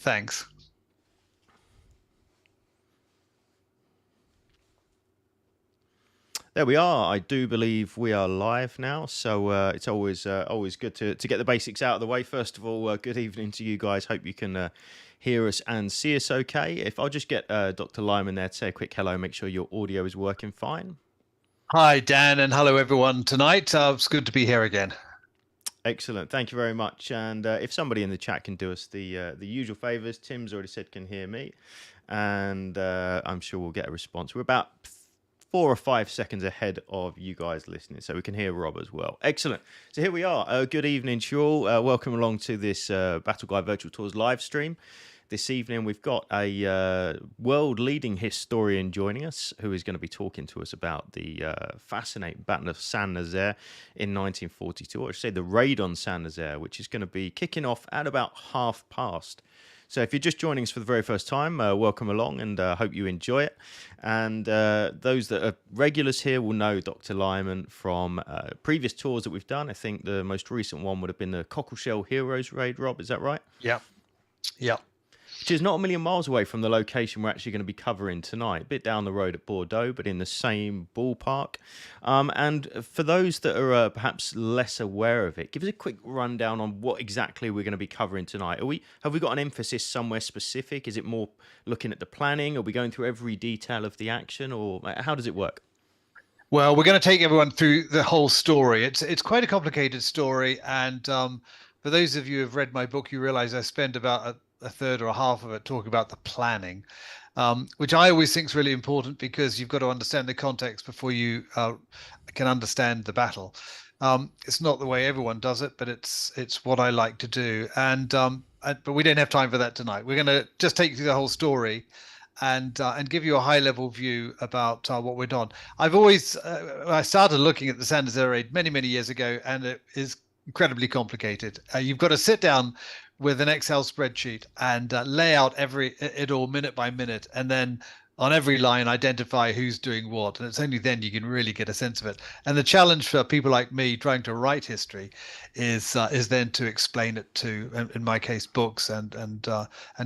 Thanks. There we are. I do believe we are live now, so it's always good to get the basics out of the way. First of all, good evening to you guys. Hope you can hear us and see us okay. If I'll just get Dr. Lyman there to say a quick hello, make sure your audio is working fine. Hi, Dan, and hello, everyone, tonight. It's good to be here again. Excellent. Thank you very much. And if somebody in the chat can do us the usual favours, Tim's already said can hear me, and I'm sure we'll get a response. We're about 4 or 5 seconds ahead of you guys listening, so we can hear Rob as well. Excellent. So here we are. Good evening to you all. Welcome along to this Battle Guide Virtual Tours live stream. This evening we've got a world-leading historian joining us who is going to be talking to us about the fascinating Battle of Saint-Nazaire in 1942, or I should say the raid on Saint-Nazaire, which is going to be kicking off at about past. So if you're just joining us for the very first time, welcome along, and hope you enjoy it. And those that are regulars here will know Dr. Lyman from previous tours that we've done. I think the most recent one would have been the Cockleshell Heroes raid, Rob, is that right? Yeah. Which is not a million miles away from the location we're actually going to be covering tonight, a bit down the road at Bordeaux, but in the same ballpark. And for those that are perhaps less aware of it, give us a quick rundown on what exactly we're going to be covering tonight. Have we got an emphasis somewhere specific? Is it more looking at the planning? Are we going through every detail of the action, or how does it work? Well, we're going to take everyone through the whole story. It's quite a complicated story, and for those of you who have read my book, you realize I spend about a third or a half of it talking about the planning, which I always think is really important because you've got to understand the context before you can understand the battle. It's not the way everyone does it, but it's what I like to do. And but we don't have time for that tonight. We're going to just take you through the whole story and give you a high level view about what we're done. I started looking at the Saint-Nazaire raid many years ago, and it is incredibly complicated. You've got to sit down with an Excel spreadsheet and lay out it all minute by minute, and then on every line identify who's doing what, and it's only then you can really get a sense of it. And the challenge for people like me trying to write history is then to explain it to, in my case, books and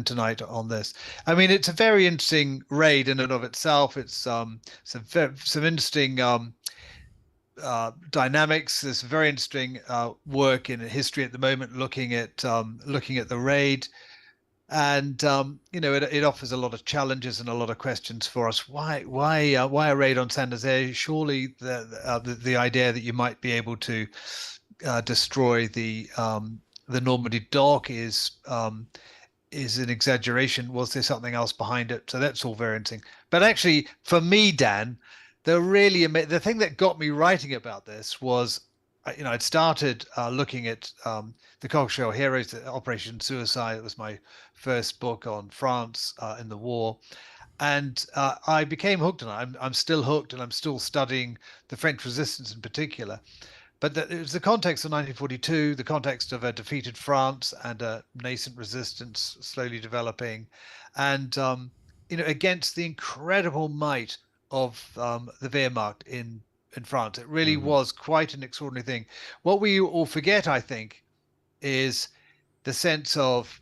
tonight on this. I mean, it's a very interesting raid in and of itself. It's some interesting dynamics. There's very interesting work in history at the moment looking at the raid, and it offers a lot of challenges and a lot of questions for us. Why a raid on Saint-Nazaire? Surely the idea that you might be able to destroy the Normandy dock is an exaggeration. Was there something else behind it? So that's all very interesting. But actually, for me, Dan, the thing that got me writing about this was, I'd started looking at the Cockleshell Heroes, Operation Suicide. It was my first book on France in the war, and I became hooked on it. I'm still hooked, and I'm still studying the French Resistance in particular. But it was the context of 1942, the context of a defeated France and a nascent resistance slowly developing, and against the incredible might of the Wehrmacht in France. It really was quite an extraordinary thing. What we all forget, I think, is the sense of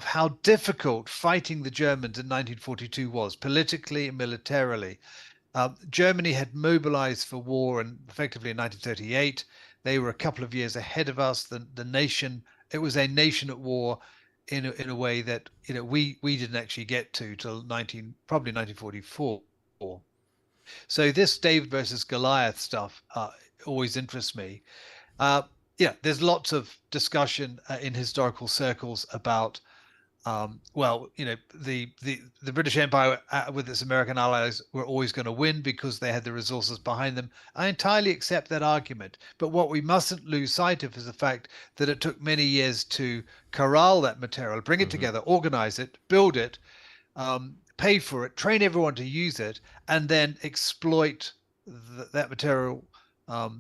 how difficult fighting the Germans in 1942 was, politically and militarily. Germany had mobilized for war, and effectively in 1938, they were a couple of years ahead of us. The nation, it was a nation at war in a way that we didn't actually get to till probably 1944. So this David versus Goliath stuff always interests me. There's lots of discussion in historical circles about the British Empire with its American allies were always going to win because they had the resources behind them. I entirely accept that argument, but what we mustn't lose sight of is the fact that it took many years to corral that material, bring it together, organize it, build it, pay for it, train everyone to use it, and then exploit that material, the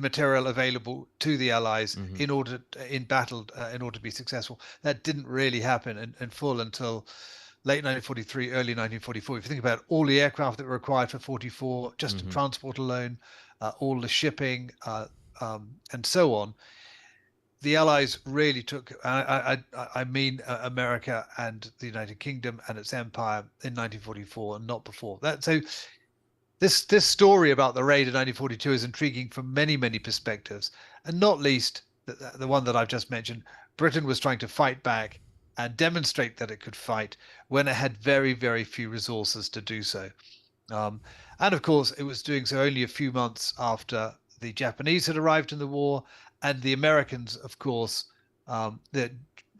material available to the Allies in battle in order to be successful. That didn't really happen in full until late 1943, early 1944. If you think about all the aircraft that were required for 44, just to transport alone, all the shipping, and so on, the Allies really took, I mean, America and the United Kingdom and its empire in 1944 and not before that. So this story about the raid in 1942 is intriguing from many perspectives, and not least the one that I've just mentioned. Britain was trying to fight back and demonstrate that it could fight when it had very few resources to do so. Um, and of course, it was doing so only a few months after the Japanese had arrived in the war, and the Americans, of course, that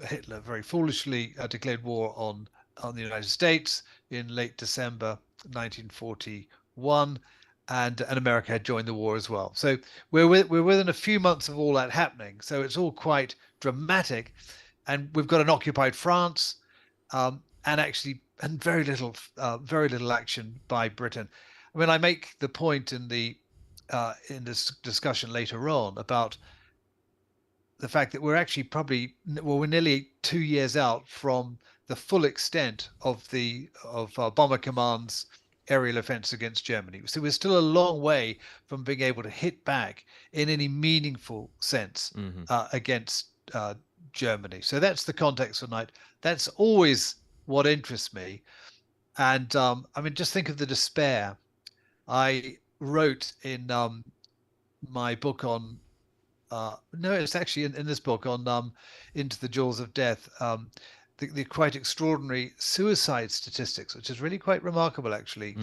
Hitler very foolishly declared war on the United States in late December 1941, and America had joined the war as well. So we're within a few months of all that happening. So it's all quite dramatic, and we've got an occupied France, and actually and very little action by Britain. I mean, I make the point in this discussion later on about the fact that we're actually we're nearly 2 years out from the full extent of the Bomber Command's aerial offense against Germany. So we're still a long way from being able to hit back in any meaningful sense against Germany. So that's the context for tonight. That's always what interests me. And I mean, just think of the despair. I wrote in my book on no, it's actually in this book on Into the Jaws of Death, the quite extraordinary suicide statistics, which is really quite remarkable, actually.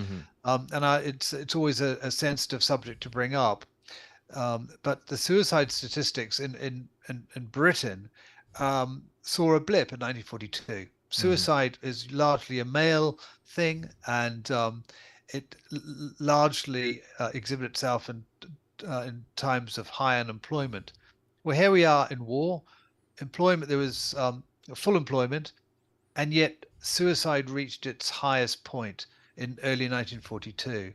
It's always a sensitive subject to bring up. But the suicide statistics in Britain saw a blip in 1942. Suicide is largely a male thing, and it largely exhibits itself in times of high unemployment. Well, here we are in war. Employment, there was full employment, and yet suicide reached its highest point in early 1942,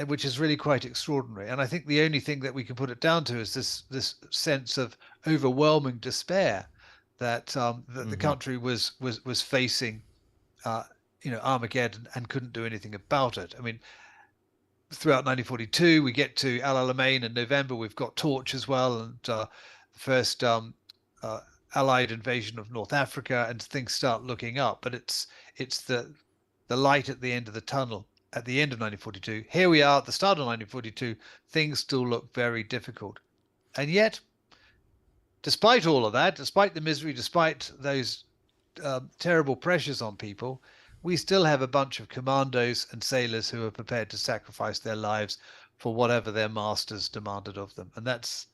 which is really quite extraordinary. And I think the only thing that we can put it down to is this sense of overwhelming despair that that the country was facing, Armageddon, and couldn't do anything about it. I mean, throughout 1942, we get to El Alamein in November. We've got Torch as well, and the first Allied invasion of North Africa, and things start looking up. But it's the light at the end of the tunnel at the end of 1942. Here we are at the start of 1942. Things still look very difficult, and yet, despite all of that, despite the misery, despite those terrible pressures on people, we still have a bunch of commandos and sailors who are prepared to sacrifice their lives for whatever their masters demanded of them. And that's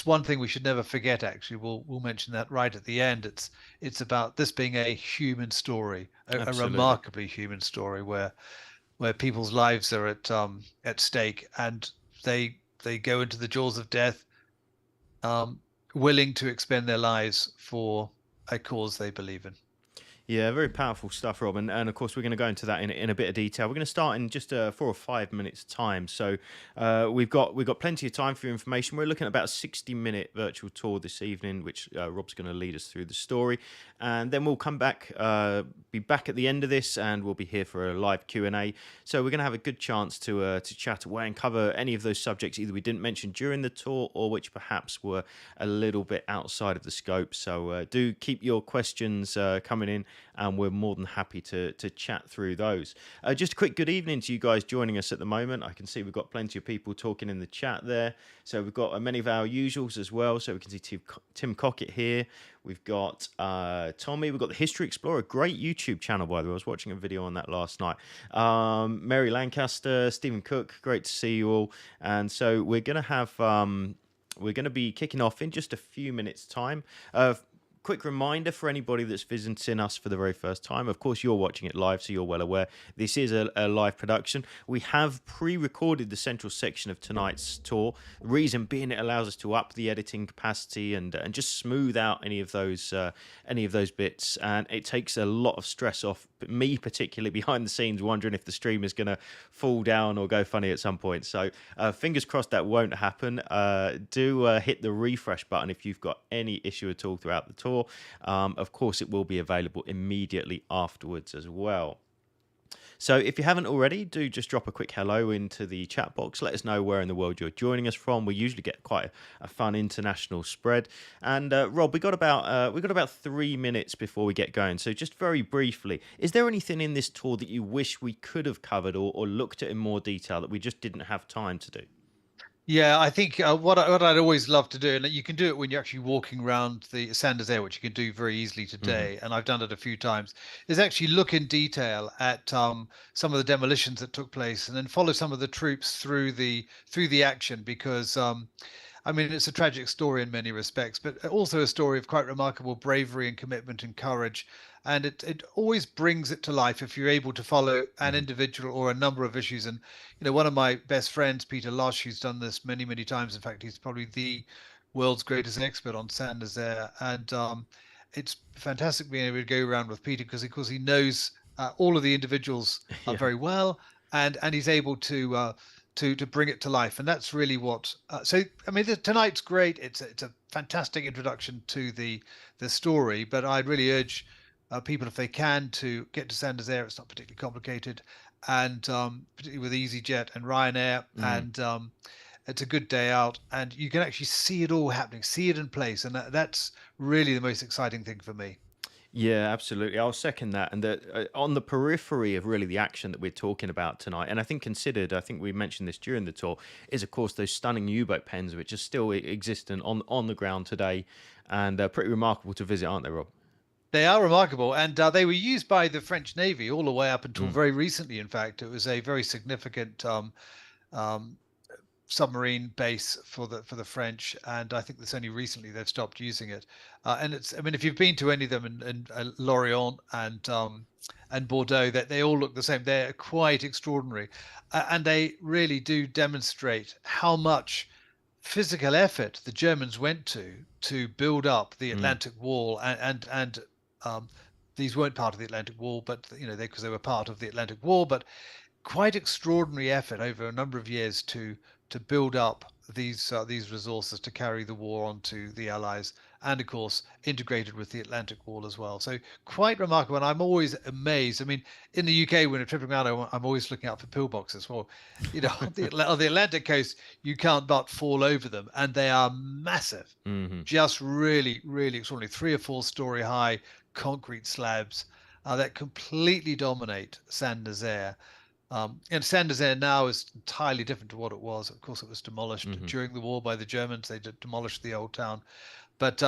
one thing we should never forget. Actually, we'll mention that right at the end. It's about this being a human story, a remarkably human story where people's lives are at stake, and they go into the jaws of death, willing to expend their lives for a cause they believe in. Yeah, very powerful stuff, Rob. And of course, we're going to go into that in a bit of detail. We're going to start in just 4 or 5 minutes' time. So we've got plenty of time for your information. We're looking at about a 60-minute virtual tour this evening, which Rob's going to lead us through the story. And then we'll come back, be back at the end of this, and we'll be here for a live Q&A. So we're going to have a good chance to chat away and cover any of those subjects either we didn't mention during the tour or which perhaps were a little bit outside of the scope. So do keep your questions coming in, and we're more than happy to chat through those. Just a quick good evening to you guys joining us at the moment. I can see we've got plenty of people talking in the chat there. So we've got many of our usuals as well. So we can see Tim Cockett here. We've got Tommy. We've got the History Explorer, great YouTube channel, by the way. I was watching a video on that last night. Mary Lancaster, Stephen Cook, great to see you all. And so we're going to have... we're going to be kicking off in just a few minutes' time. Quick reminder for anybody that's visiting us for the very first time. Of course, you're watching it live, so you're well aware. This is a live production. We have pre-recorded the central section of tonight's tour. The reason being it allows us to up the editing capacity and just smooth out any of those bits. And it takes a lot of stress off me, particularly behind the scenes, wondering if the stream is going to fall down or go funny at some point. So fingers crossed that won't happen. Do hit the refresh button if you've got any issue at all throughout the tour. Of course, it will be available immediately afterwards as well. So if you haven't already, do just drop a quick hello into the chat box. Let us know where in the world you're joining us from. We usually get quite a fun international spread. And Rob, we got about 3 minutes before we get going. So just very briefly, is there anything in this tour that you wish we could have covered or looked at in more detail that we just didn't have time to do? Yeah, I think what I'd always love to do, and you can do it when you're actually walking around the Saint Nazaire, which you can do very easily Hmm. today, and I've done it a few times, is actually look in detail at some of the demolitions that took place, and then follow some of the troops through the action, because I mean, it's a tragic story in many respects, but also a story of quite remarkable bravery and commitment and courage. And it always brings it to life if you're able to follow an Hmm. individual or a number of issues. And, one of my best friends, Peter Lush, who's done this many, many times. In fact, he's probably the world's greatest expert on Saint Nazaire. And it's fantastic being able to go around with Peter because, of course, he knows all of the individuals Yeah. very well, and he's able to bring it to life, and that's really what. So I mean, tonight's great. It's a fantastic introduction to the story, but I'd really urge people, if they can, to get to Saint Nazaire. It's not particularly complicated, and particularly with EasyJet and Ryanair, Mm. and it's a good day out, and you can actually see it all happening, see it in place, and that's really the most exciting thing for me. Yeah, absolutely. I'll second that. And on the periphery of really the action that we're talking about tonight, and I think considered, I think we mentioned this during the tour, is of course those stunning U-boat pens which are still existent on the ground today, and pretty remarkable to visit, aren't they, Rob? They are remarkable, and they were used by the French Navy all the way up until Mm. very recently. In fact, it was a very significant um, submarine base for the French, and I think that's only recently they've stopped using it. And it's, I mean, if you've been to any of them in Lorient and Bordeaux, that they all look the same. They're quite extraordinary, and they really do demonstrate how much physical effort the Germans went to build up the Mm. Atlantic Wall, and um, these weren't part of the Atlantic Wall, but because they were part of the Atlantic Wall, but quite extraordinary effort over a number of years to build up these resources to carry the war onto the Allies, and of course integrated with the Atlantic Wall as well. So quite remarkable, and I'm always amazed. I mean, in the UK when I'm tripping around, I'm always looking out for pillboxes. Well, on the Atlantic coast, you can't but fall over them, and they are massive, Hmm. just really, really extraordinary. 3 or 4 story high concrete slabs that completely dominate Saint Nazaire. And Saint Nazaire now is entirely different to what it was. Of course, it was demolished Hmm. during the war by the Germans. They demolished the old town, but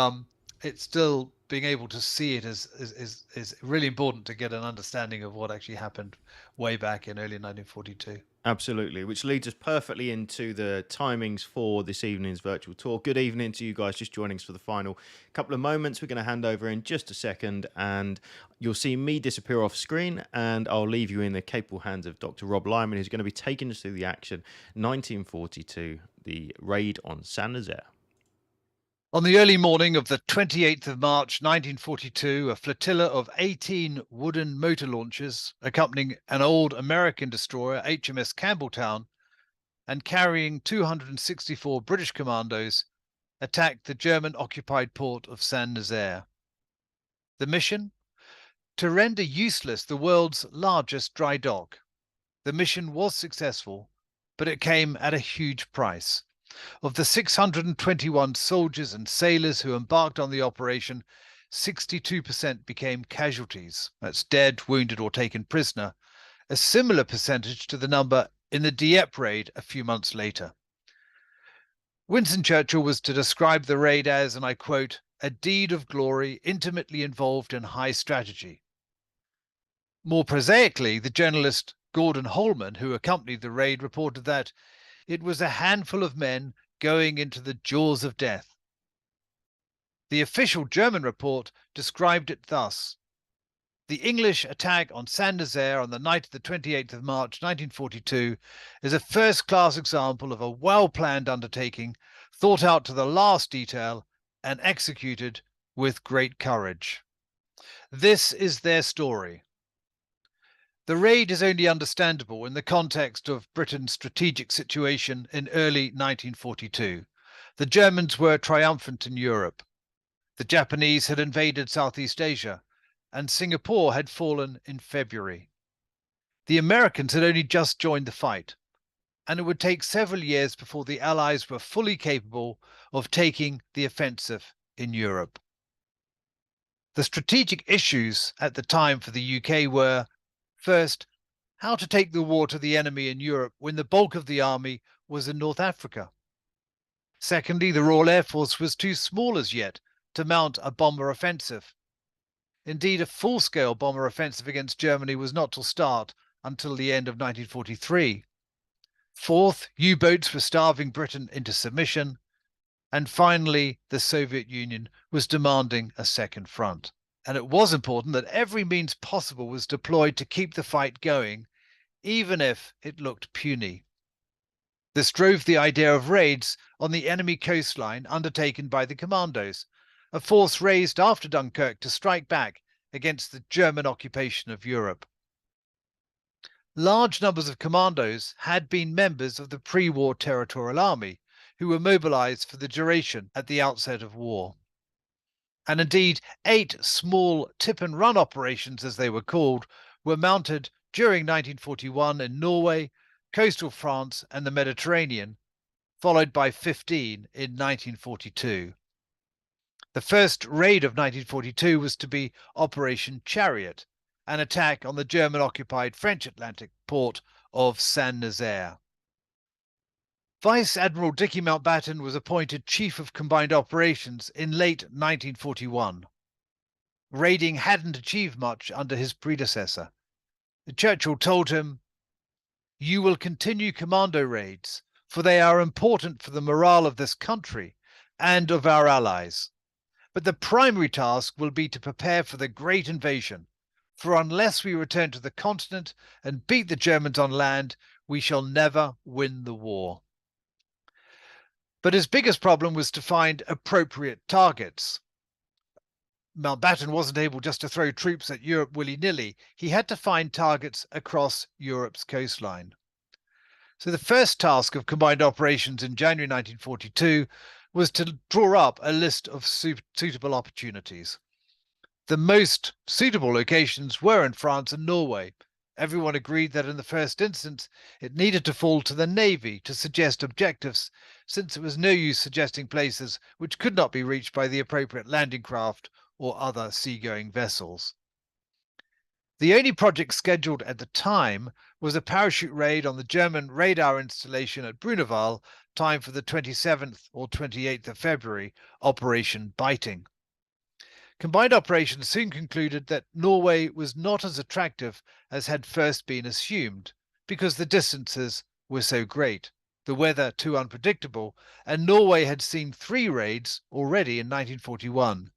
it's still being able to see it is really important to get an understanding of what actually happened way back in early 1942. Absolutely, which leads us perfectly into the timings for this evening's virtual tour. Good evening to you guys just joining us for the final couple of moments. We're going to hand over in just a second, and you'll see me disappear off screen, and I'll leave you in the capable hands of Dr. Rob Lyman, who's going to be taking us through the action 1942, the raid on Saint Nazaire. On the early morning of the 28th of March 1942, a flotilla of 18 wooden motor launches, accompanying an old American destroyer, HMS Campbelltown, and carrying 264 British commandos, attacked the German-occupied port of Saint Nazaire. The mission? To render useless the world's largest dry dock. The mission was successful, but it came at a huge price. Of the 621 soldiers and sailors who embarked on the operation, 62% became casualties. That's dead, wounded, or taken prisoner, a similar percentage to the number in the Dieppe raid a few months later. Winston Churchill was to describe the raid as, and I quote, a deed of glory intimately involved in high strategy. More prosaically, the journalist Gordon Holman, who accompanied the raid, reported that it was a handful of men going into the jaws of death. The official German report described it thus: the English attack on Saint Nazaire on the night of the 28th of March 1942 is a first-class example of a well-planned undertaking, thought out to the last detail and executed with great courage. This is their story. The raid is only understandable in the context of Britain's strategic situation in early 1942. The Germans were triumphant in Europe. The Japanese had invaded Southeast Asia, and Singapore had fallen in February. The Americans had only just joined the fight, and it would take several years before the Allies were fully capable of taking the offensive in Europe. The strategic issues at the time for the UK were, first, how to take the war to the enemy in Europe when the bulk of the army was in North Africa. Secondly, the Royal Air Force was too small as yet to mount a bomber offensive. Indeed, a full-scale bomber offensive against Germany was not to start until the end of 1943. Fourth, U-boats were starving Britain into submission. And finally, the Soviet Union was demanding a second front. And it was important that every means possible was deployed to keep the fight going, even if it looked puny. This drove the idea of raids on the enemy coastline undertaken by the commandos, a force raised after Dunkirk to strike back against the German occupation of Europe. Large numbers of commandos had been members of the pre-war Territorial Army, who were mobilized for the duration at the outset of war. And indeed, 8 small tip-and-run operations, as they were called, were mounted during 1941 in Norway, coastal France, and the Mediterranean, followed by 15 in 1942. The first raid of 1942 was to be Operation Chariot, an attack on the German-occupied French Atlantic port of Saint-Nazaire. Vice Admiral Dicky Mountbatten was appointed Chief of Combined Operations in late 1941. Raiding hadn't achieved much under his predecessor. Churchill told him, "You will continue commando raids, for they are important for the morale of this country and of our allies. But the primary task will be to prepare for the great invasion, for unless we return to the continent and beat the Germans on land, we shall never win the war." But his biggest problem was to find appropriate targets. Mountbatten wasn't able just to throw troops at Europe willy-nilly. He had to find targets across Europe's coastline. So the first task of combined operations in January 1942 was to draw up a list of suitable opportunities. The most suitable locations were in France and Norway. Everyone agreed that in the first instance, it needed to fall to the Navy to suggest objectives, since it was no use suggesting places which could not be reached by the appropriate landing craft or other seagoing vessels. The only project scheduled at the time was a parachute raid on the German radar installation at Bruneval, timed for the 27th or 28th of February, Operation Biting. Combined operations soon concluded that Norway was not as attractive as had first been assumed, because the distances were so great, the weather too unpredictable, and Norway had seen 3 raids already in 1941.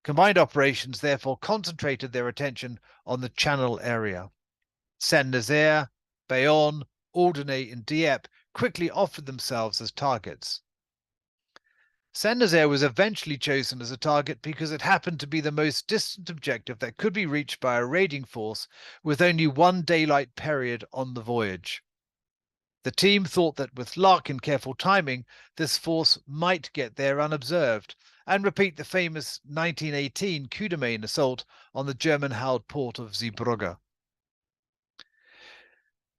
Combined operations therefore concentrated their attention on the Channel area. Saint-Nazaire, Bayonne, Alderney, and Dieppe quickly offered themselves as targets. Saint-Nazaire was eventually chosen as a target because it happened to be the most distant objective that could be reached by a raiding force with only 1 daylight period on the voyage. The team thought that with luck and careful timing, this force might get there unobserved and repeat the famous 1918 coup de main assault on the German-held port of Zeebrugge.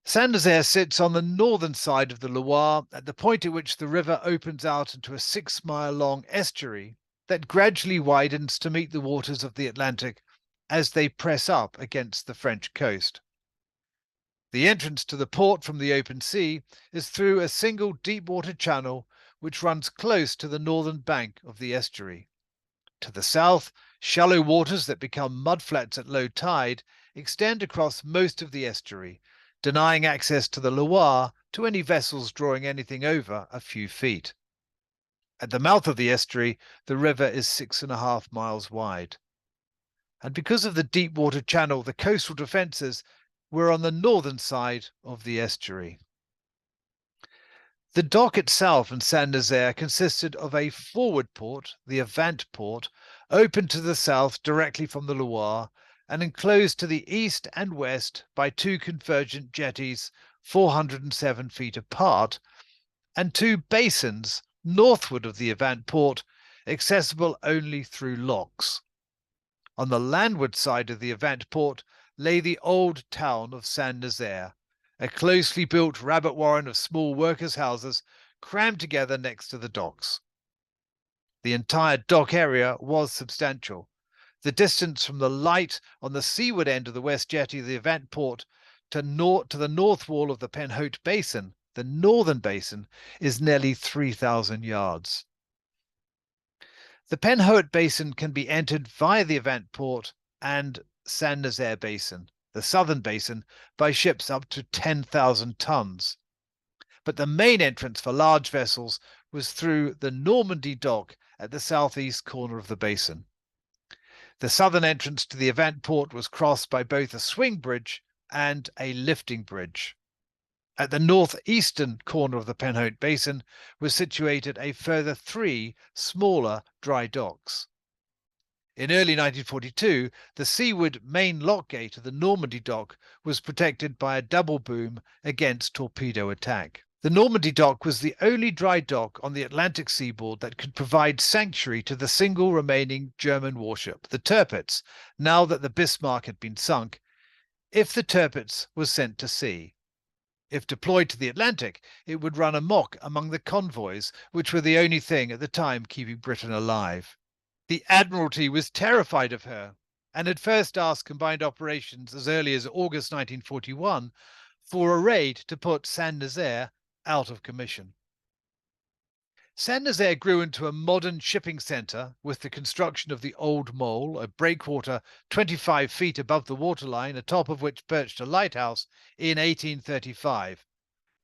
Saint-Nazaire sits on the northern side of the Loire, at the point at which the river opens out into a 6-mile-long estuary that gradually widens to meet the waters of the Atlantic as they press up against the French coast. The entrance to the port from the open sea is through a single deep-water channel which runs close to the northern bank of the estuary. To the south, shallow waters that become mudflats at low tide extend across most of the estuary, denying access to the Loire to any vessels drawing anything over a few feet. At the mouth of the estuary, the river is 6.5 miles wide. And because of the deep water channel, the coastal defences were on the northern side of the estuary. The dock itself in Saint-Nazaire consisted of a forward port, the Avant port, open to the south directly from the Loire, and enclosed to the east and west by 2 convergent jetties 407 feet apart, and 2 basins northward of the Avant port, accessible only through locks. On the landward side of the Avant port lay the old town of Saint-Nazaire, a closely built rabbit warren of small workers' houses crammed together next to the docks. The entire dock area was substantial. The distance from the light on the seaward end of the west jetty of the Event Port to the north wall of the Penhaut Basin, the northern basin, is nearly 3,000 yards. The Penhaut Basin can be entered via the Event Port and Saint-Nazaire Basin, the southern basin, by ships up to 10,000 tons. But the main entrance for large vessels was through the Normandy dock at the southeast corner of the basin. The southern entrance to the Event Port was crossed by both a swing bridge and a lifting bridge. At the northeastern corner of the Penhaut Basin was situated a further 3 smaller dry docks. In early 1942, the seaward main lock gate of the Normandy dock was protected by a double boom against torpedo attack. The Normandy dock was the only dry dock on the Atlantic seaboard that could provide sanctuary to the single remaining German warship, the Tirpitz, now that the Bismarck had been sunk, if the Tirpitz was sent to sea. If deployed to the Atlantic, it would run amok among the convoys, which were the only thing at the time keeping Britain alive. The Admiralty was terrified of her and had first asked combined operations as early as August 1941 for a raid to put Saint-Nazaire out of commission. Saint-Nazaire grew into a modern shipping centre with the construction of the Old Mole, a breakwater 25 feet above the waterline, atop of which perched a lighthouse, in 1835.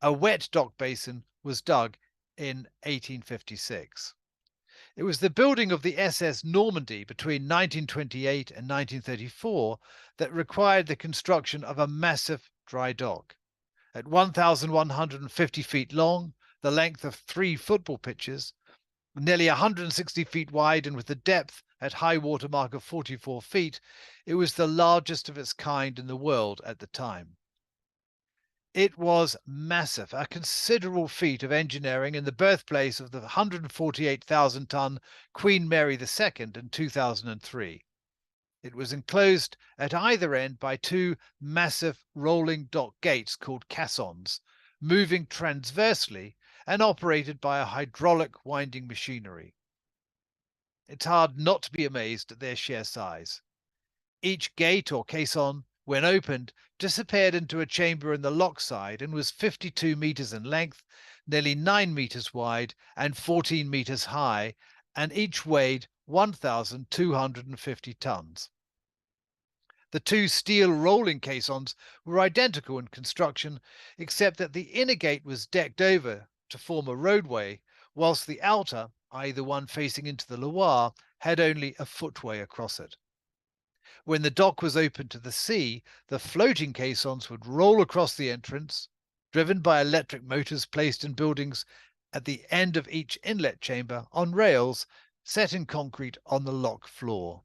A wet dock basin was dug in 1856. It was the building of the SS Normandy between 1928 and 1934 that required the construction of a massive dry dock. At 1,150 feet long, the length of 3 football pitches, nearly 160 feet wide, and with the depth at high water mark of 44 feet, it was the largest of its kind in the world at the time. It was massive, a considerable feat of engineering in the birthplace of the 148,000-ton Queen Mary II in 2003. It was enclosed at either end by 2 massive rolling dock gates called caissons, moving transversely and operated by a hydraulic winding machinery. It's hard not to be amazed at their sheer size. Each gate or caisson, when opened, disappeared into a chamber in the lock side and was 52 meters in length, nearly 9 meters wide, and 14 meters high, and each weighed 1,250 tons. The 2 steel rolling caissons were identical in construction, except that the inner gate was decked over to form a roadway, whilst the outer, i.e. the one facing into the Loire, had only a footway across it. When the dock was open to the sea, the floating caissons would roll across the entrance, driven by electric motors placed in buildings at the end of each inlet chamber on rails set in concrete on the lock floor.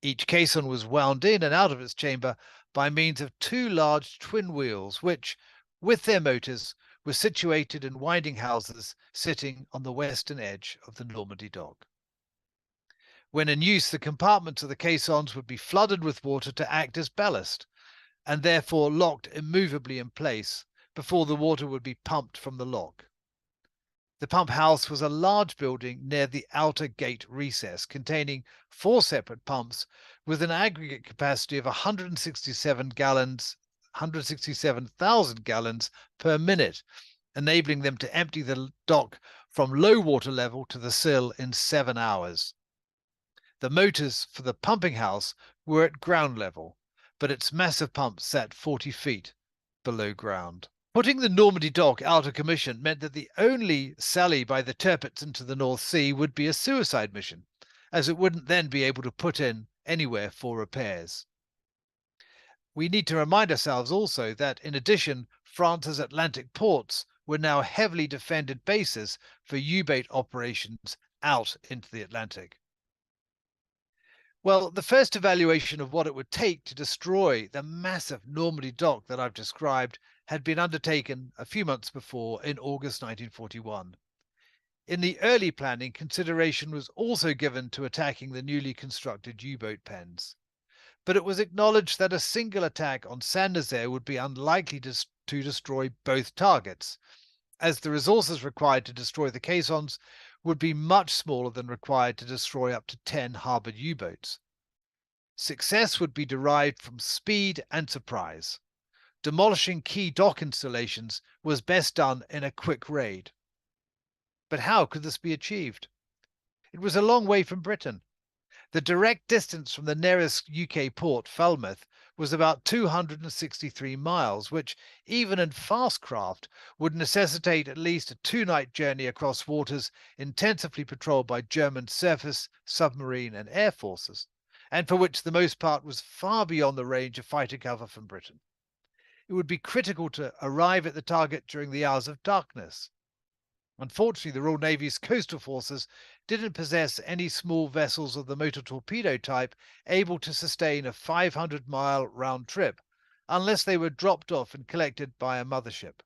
Each caisson was wound in and out of its chamber by means of 2 large twin wheels, which, with their motors, were situated in winding houses sitting on the western edge of the Normandy dock. When in use, the compartments of the caissons would be flooded with water to act as ballast, and therefore locked immovably in place before the water would be pumped from the lock. The pump house was a large building near the outer gate recess, containing 4 separate pumps with an aggregate capacity of 167,000 gallons per minute, enabling them to empty the dock from low water level to the sill in 7 hours. The motors for the pumping house were at ground level, but its massive pumps sat 40 feet below ground. Putting the Normandy dock out of commission meant that the only sally by the Tirpitz into the North Sea would be a suicide mission, as it wouldn't then be able to put in anywhere for repairs. We need to remind ourselves also that, in addition, France's Atlantic ports were now heavily defended bases for U-boat operations out into the Atlantic. Well, the first evaluation of what it would take to destroy the massive Normandy dock that I've described had been undertaken a few months before, in August 1941. In the early planning, consideration was also given to attacking the newly constructed U-boat pens. but it was acknowledged that a single attack on Saint Nazaire would be unlikely to destroy both targets, as the resources required to destroy the caissons would be much smaller than required to destroy up to 10 harboured U-boats. Success would be derived from speed and surprise. Demolishing key dock installations was best done in a quick raid. But how could this be achieved? It was a long way from Britain. The direct distance from the nearest UK port, Falmouth, was about 263 miles, which, even in fast craft, would necessitate at least a two-night journey across waters intensively patrolled by German surface, submarine, and air forces, and for which the most part was far beyond the range of fighter cover from Britain. It would be critical to arrive at the target during the hours of darkness. Unfortunately, the Royal Navy's coastal forces didn't possess any small vessels of the motor torpedo type able to sustain a 500-mile round trip, unless they were dropped off and collected by a mothership.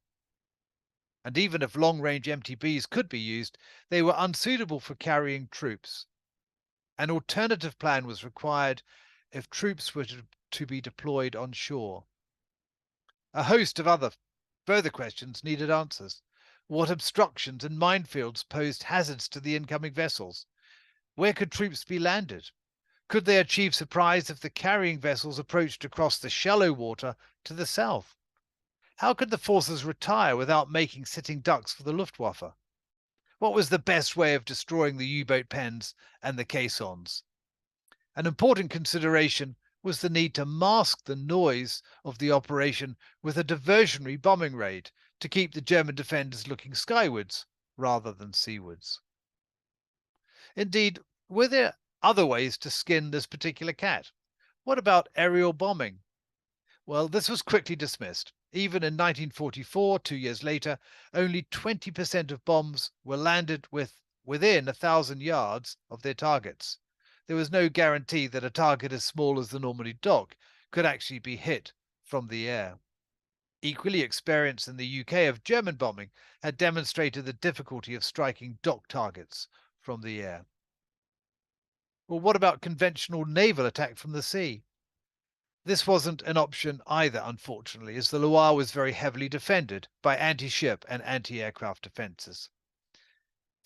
And even if long-range MTBs could be used, they were unsuitable for carrying troops. An alternative plan was required if troops were to be deployed on shore. A host of other further questions needed answers. What obstructions and minefields posed hazards to the incoming vessels? Where could troops be landed? Could they achieve surprise if the carrying vessels approached across the shallow water to the south? How could the forces retire without making sitting ducks for the Luftwaffe? What was the best way of destroying the U-boat pens and the caissons? An important consideration was the need to mask the noise of the operation with a diversionary bombing raid to keep the German defenders looking skywards rather than seawards. Indeed, were there other ways to skin this particular cat? What about aerial bombing? Well, this was quickly dismissed. Even in 1944, 2 years later, only 20% of bombs were landed within 1,000 yards of their targets. There was no guarantee that a target as small as the Normandy dock could actually be hit from the air. Equally, experience in the UK of German bombing had demonstrated the difficulty of striking dock targets from the air. Well, what about conventional naval attack from the sea? This wasn't an option either, unfortunately, as the Loire was very heavily defended by anti-ship and anti-aircraft defences.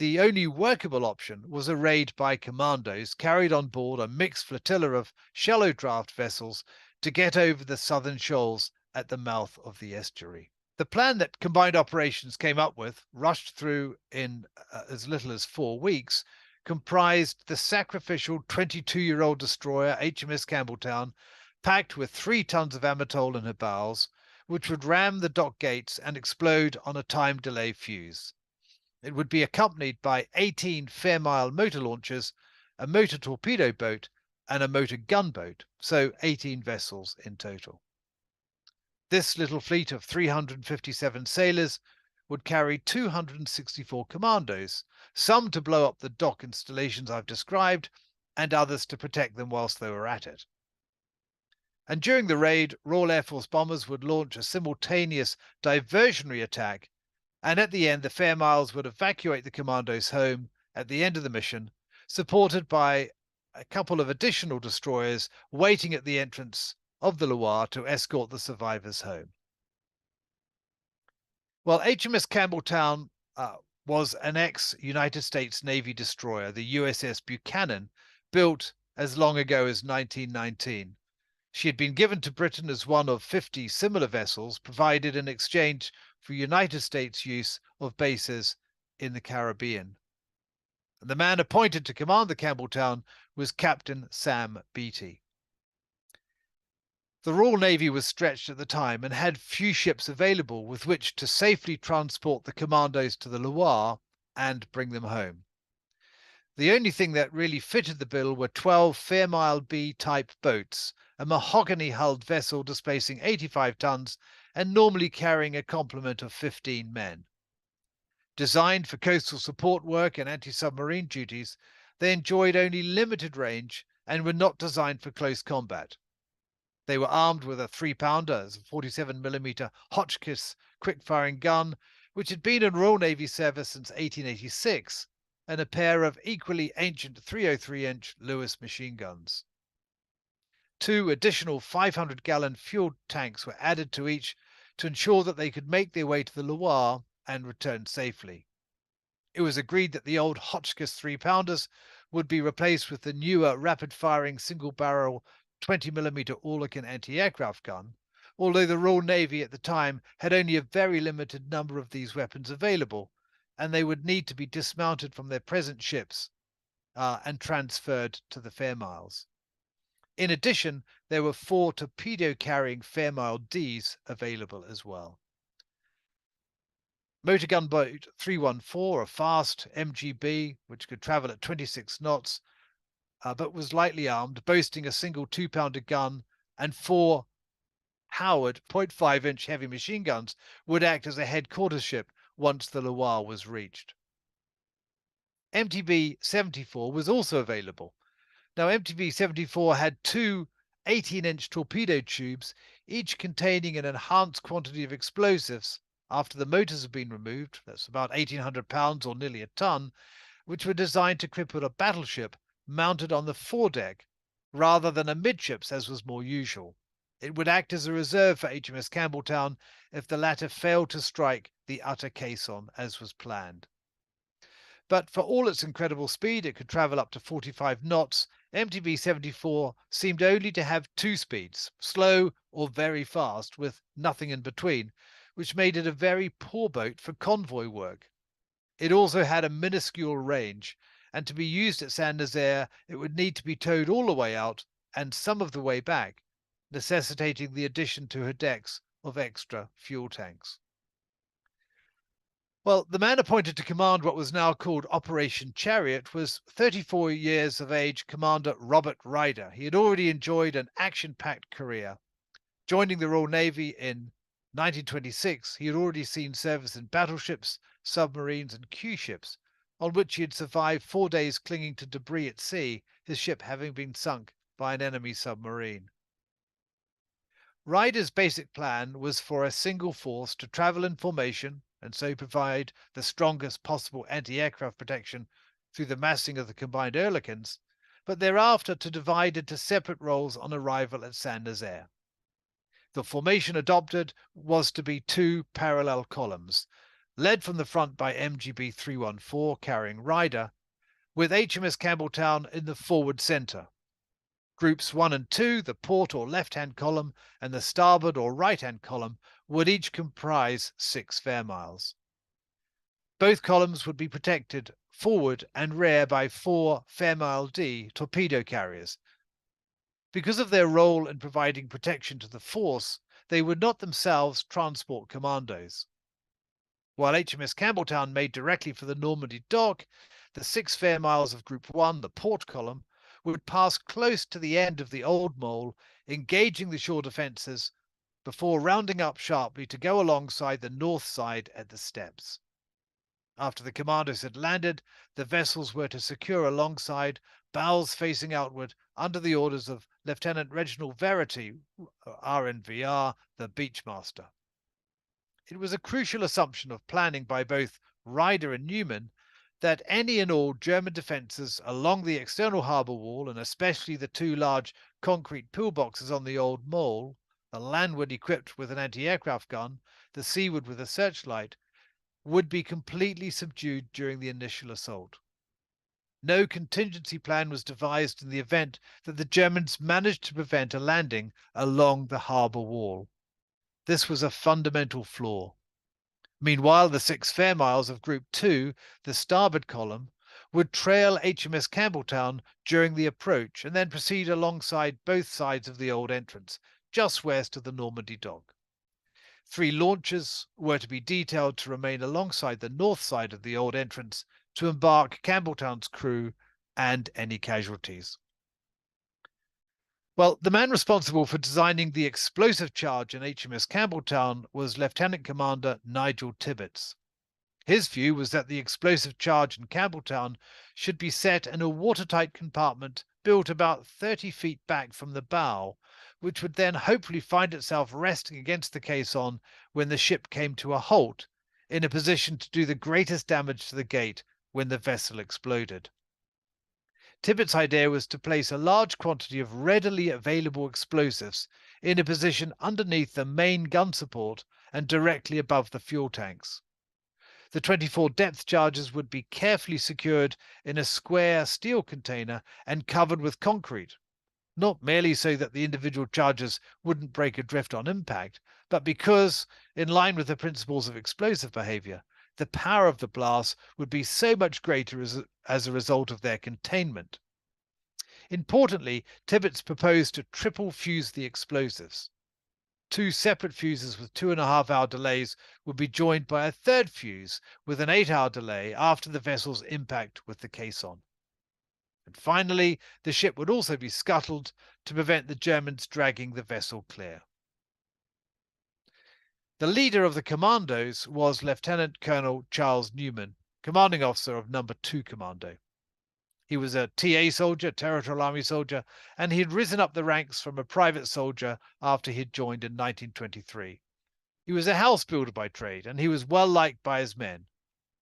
The only workable option was a raid by commandos carried on board a mixed flotilla of shallow draft vessels to get over the southern shoals at the mouth of the estuary. The plan that Combined Operations came up with, rushed through in as little as 4 weeks, comprised the sacrificial 22-year-old destroyer HMS Campbelltown, packed with 3 tons of Amatol in her bowels, which would ram the dock gates and explode on a time delay fuse. It would be accompanied by 18 Fairmile motor launchers, a motor torpedo boat, and a motor gunboat, so 18 vessels in total. This little fleet of 357 sailors would carry 264 commandos, some to blow up the dock installations I've described, and others to protect them whilst they were at it. And during the raid, Royal Air Force bombers would launch a simultaneous diversionary attack, and at the end, the Fairmiles would evacuate the commandos home at the end of the mission, supported by a couple of additional destroyers waiting at the entrance of the Loire to escort the survivors home. Well, HMS Campbelltown was an ex-United States Navy destroyer, the USS Buchanan, built as long ago as 1919. She had been given to Britain as one of 50 similar vessels provided in exchange for United States use of bases in the Caribbean. And the man appointed to command the Campbelltown was Captain Sam Beatty. The Royal Navy was stretched at the time and had few ships available with which to safely transport the commandos to the Loire and bring them home. The only thing that really fitted the bill were 12 Fairmile B type boats, a mahogany-hulled vessel displacing 85 tons and normally carrying a complement of 15 men. Designed for coastal support work and anti-submarine duties, they enjoyed only limited range and were not designed for close combat. They were armed with a 3-pounder, a 47mm Hotchkiss quick-firing gun, which had been in Royal Navy service since 1886, and a pair of equally ancient 303-inch Lewis machine guns. 2 additional 500-gallon fuel tanks were added to each to ensure that they could make their way to the Loire and return safely. It was agreed that the old Hotchkiss 3-pounders would be replaced with the newer rapid-firing single-barrel 20mm Oerlikon anti-aircraft gun, although the Royal Navy at the time had only a very limited number of these weapons available, and they would need to be dismounted from their present ships and transferred to the Fairmiles. In addition, there were 4 torpedo-carrying Fairmile Ds available as well. Motor gunboat 314, a fast MGB, which could travel at 26 knots, but was lightly armed, boasting a single 2-pounder gun and 4 Howard 0.5-inch heavy machine guns, would act as a headquarters ship once the Loire was reached. MTB 74 was also available. Now, MTB 74 had 2 18-inch torpedo tubes, each containing an enhanced quantity of explosives after the motors had been removed. That's about 1,800 pounds or nearly a ton, which were designed to cripple a battleship mounted on the foredeck rather than amidships, as was more usual. It would act as a reserve for HMS Campbelltown if the latter failed to strike the utter caisson as was planned. But for all its incredible speed, it could travel up to 45 knots. MTB 74 seemed only to have 2 speeds, slow or very fast, with nothing in between, which made it a very poor boat for convoy work. It also had a minuscule range, and to be used at Saint Nazaire, it would need to be towed all the way out and some of the way back, necessitating the addition to her decks of extra fuel tanks. Well, the man appointed to command what was now called Operation Chariot was 34 years of age Commander Robert Ryder. He had already enjoyed an action-packed career. Joining the Royal Navy in 1926, he had already seen service in battleships, submarines, and Q-ships, on which he had survived 4 days clinging to debris at sea, his ship having been sunk by an enemy submarine. Ryder's basic plan was for a single force to travel in formation and so provide the strongest possible anti-aircraft protection through the massing of the combined Oerlikons, but thereafter to divide into separate roles on arrival at Saint Nazaire. The formation adopted was to be 2 parallel columns, led from the front by MGB 314 carrying Ryder, with HMS Campbelltown in the forward centre. Groups 1 and 2, the port or left-hand column, and the starboard or right-hand column, would each comprise 6 Fairmiles. Both columns would be protected forward and rear by 4 Fairmile D torpedo carriers. Because of their role in providing protection to the force, they would not themselves transport commandos. While HMS Campbelltown made directly for the Normandy dock, the 6 Fairmiles of Group 1, the port column, would pass close to the end of the old mole, engaging the shore defences before rounding up sharply to go alongside the north side at the steps. After the commandos had landed, the vessels were to secure alongside, bows facing outward, under the orders of Lieutenant Reginald Verity, RNVR, the beachmaster. It was a crucial assumption of planning by both Ryder and Newman that any and all German defences along the external harbour wall, and especially the 2 large concrete pillboxes on the old mole, the landward equipped with an anti-aircraft gun, the seaward with a searchlight, would be completely subdued during the initial assault. No contingency plan was devised in the event that the Germans managed to prevent a landing along the harbour wall. This was a fundamental flaw. Meanwhile, the 6 Fairmiles of Group 2, the starboard column, would trail HMS Campbelltown during the approach and then proceed alongside both sides of the old entrance, just west of the Normandy dock. 3 launchers were to be detailed to remain alongside the north side of the old entrance to embark Campbelltown's crew and any casualties. Well, the man responsible for designing the explosive charge in HMS Campbelltown was Lieutenant Commander Nigel Tibbets. His view was that the explosive charge in Campbelltown should be set in a watertight compartment built about 30 feet back from the bow, which would then hopefully find itself resting against the caisson when the ship came to a halt, in a position to do the greatest damage to the gate when the vessel exploded. Tibbetts' idea was to place a large quantity of readily available explosives in a position underneath the main gun support and directly above the fuel tanks. The 24 depth charges would be carefully secured in a square steel container and covered with concrete, not merely so that the individual charges wouldn't break adrift on impact, but because, in line with the principles of explosive behavior, the power of the blast would be so much greater as a result of their containment. Importantly, Tibbetts proposed to triple fuse the explosives. Two separate fuses with 2.5-hour delays would be joined by a third fuse with an 8-hour delay after the vessel's impact with the caisson. And finally, the ship would also be scuttled to prevent the Germans dragging the vessel clear. The leader of the commandos was Lieutenant Colonel Charles Newman, commanding officer of No. 2 Commando. He was a TA soldier, Territorial Army soldier, and he had risen up the ranks from a private soldier after he had joined in 1923. He was a house builder by trade, and he was well liked by his men.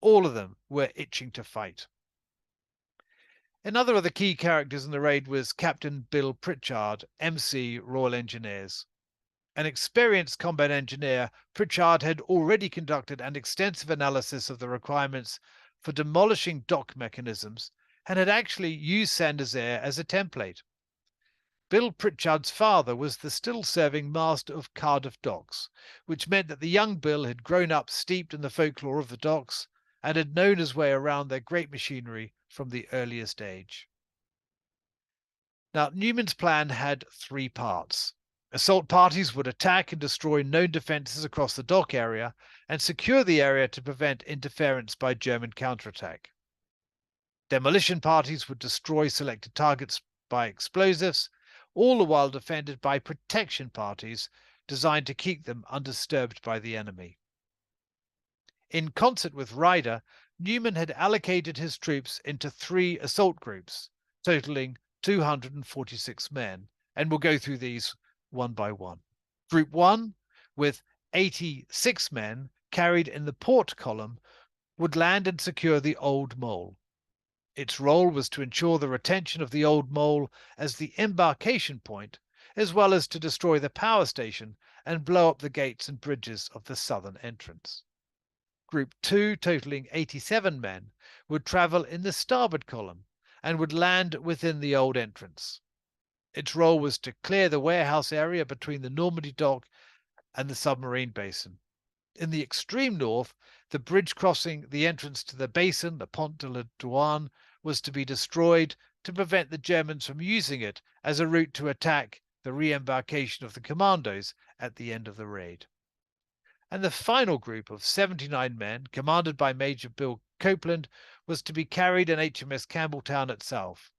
All of them were itching to fight. Another of the key characters in the raid was Captain Bill Pritchard, MC, Royal Engineers. An experienced combat engineer, Pritchard had already conducted an extensive analysis of the requirements for demolishing dock mechanisms and had actually used Nazaire as a template. Bill Pritchard's father was the still-serving master of Cardiff Docks, which meant that the young Bill had grown up steeped in the folklore of the docks and had known his way around their great machinery from the earliest age. Now, Newman's plan had three parts. Assault parties would attack and destroy known defences across the dock area and secure the area to prevent interference by German counterattack. Demolition parties would destroy selected targets by explosives, all the while defended by protection parties designed to keep them undisturbed by the enemy. In concert with Ryder, Newman had allocated his troops into 3 assault groups, totaling 246 men, and we'll go through these one by one. Group 1, with 86 men carried in the port column, would land and secure the Old Mole. Its role was to ensure the retention of the Old Mole as the embarkation point, as well as to destroy the power station and blow up the gates and bridges of the southern entrance. Group 2, totaling 87 men, would travel in the starboard column and would land within the old entrance. Its role was to clear the warehouse area between the Normandy dock and the submarine basin. In the extreme north, the bridge crossing the entrance to the basin, the Pont de la Douane, was to be destroyed to prevent the Germans from using it as a route to attack the re-embarkation of the commandos at the end of the raid. And the final group of 79 men, commanded by Major Bill Copeland, was to be carried in HMS Campbelltown itself.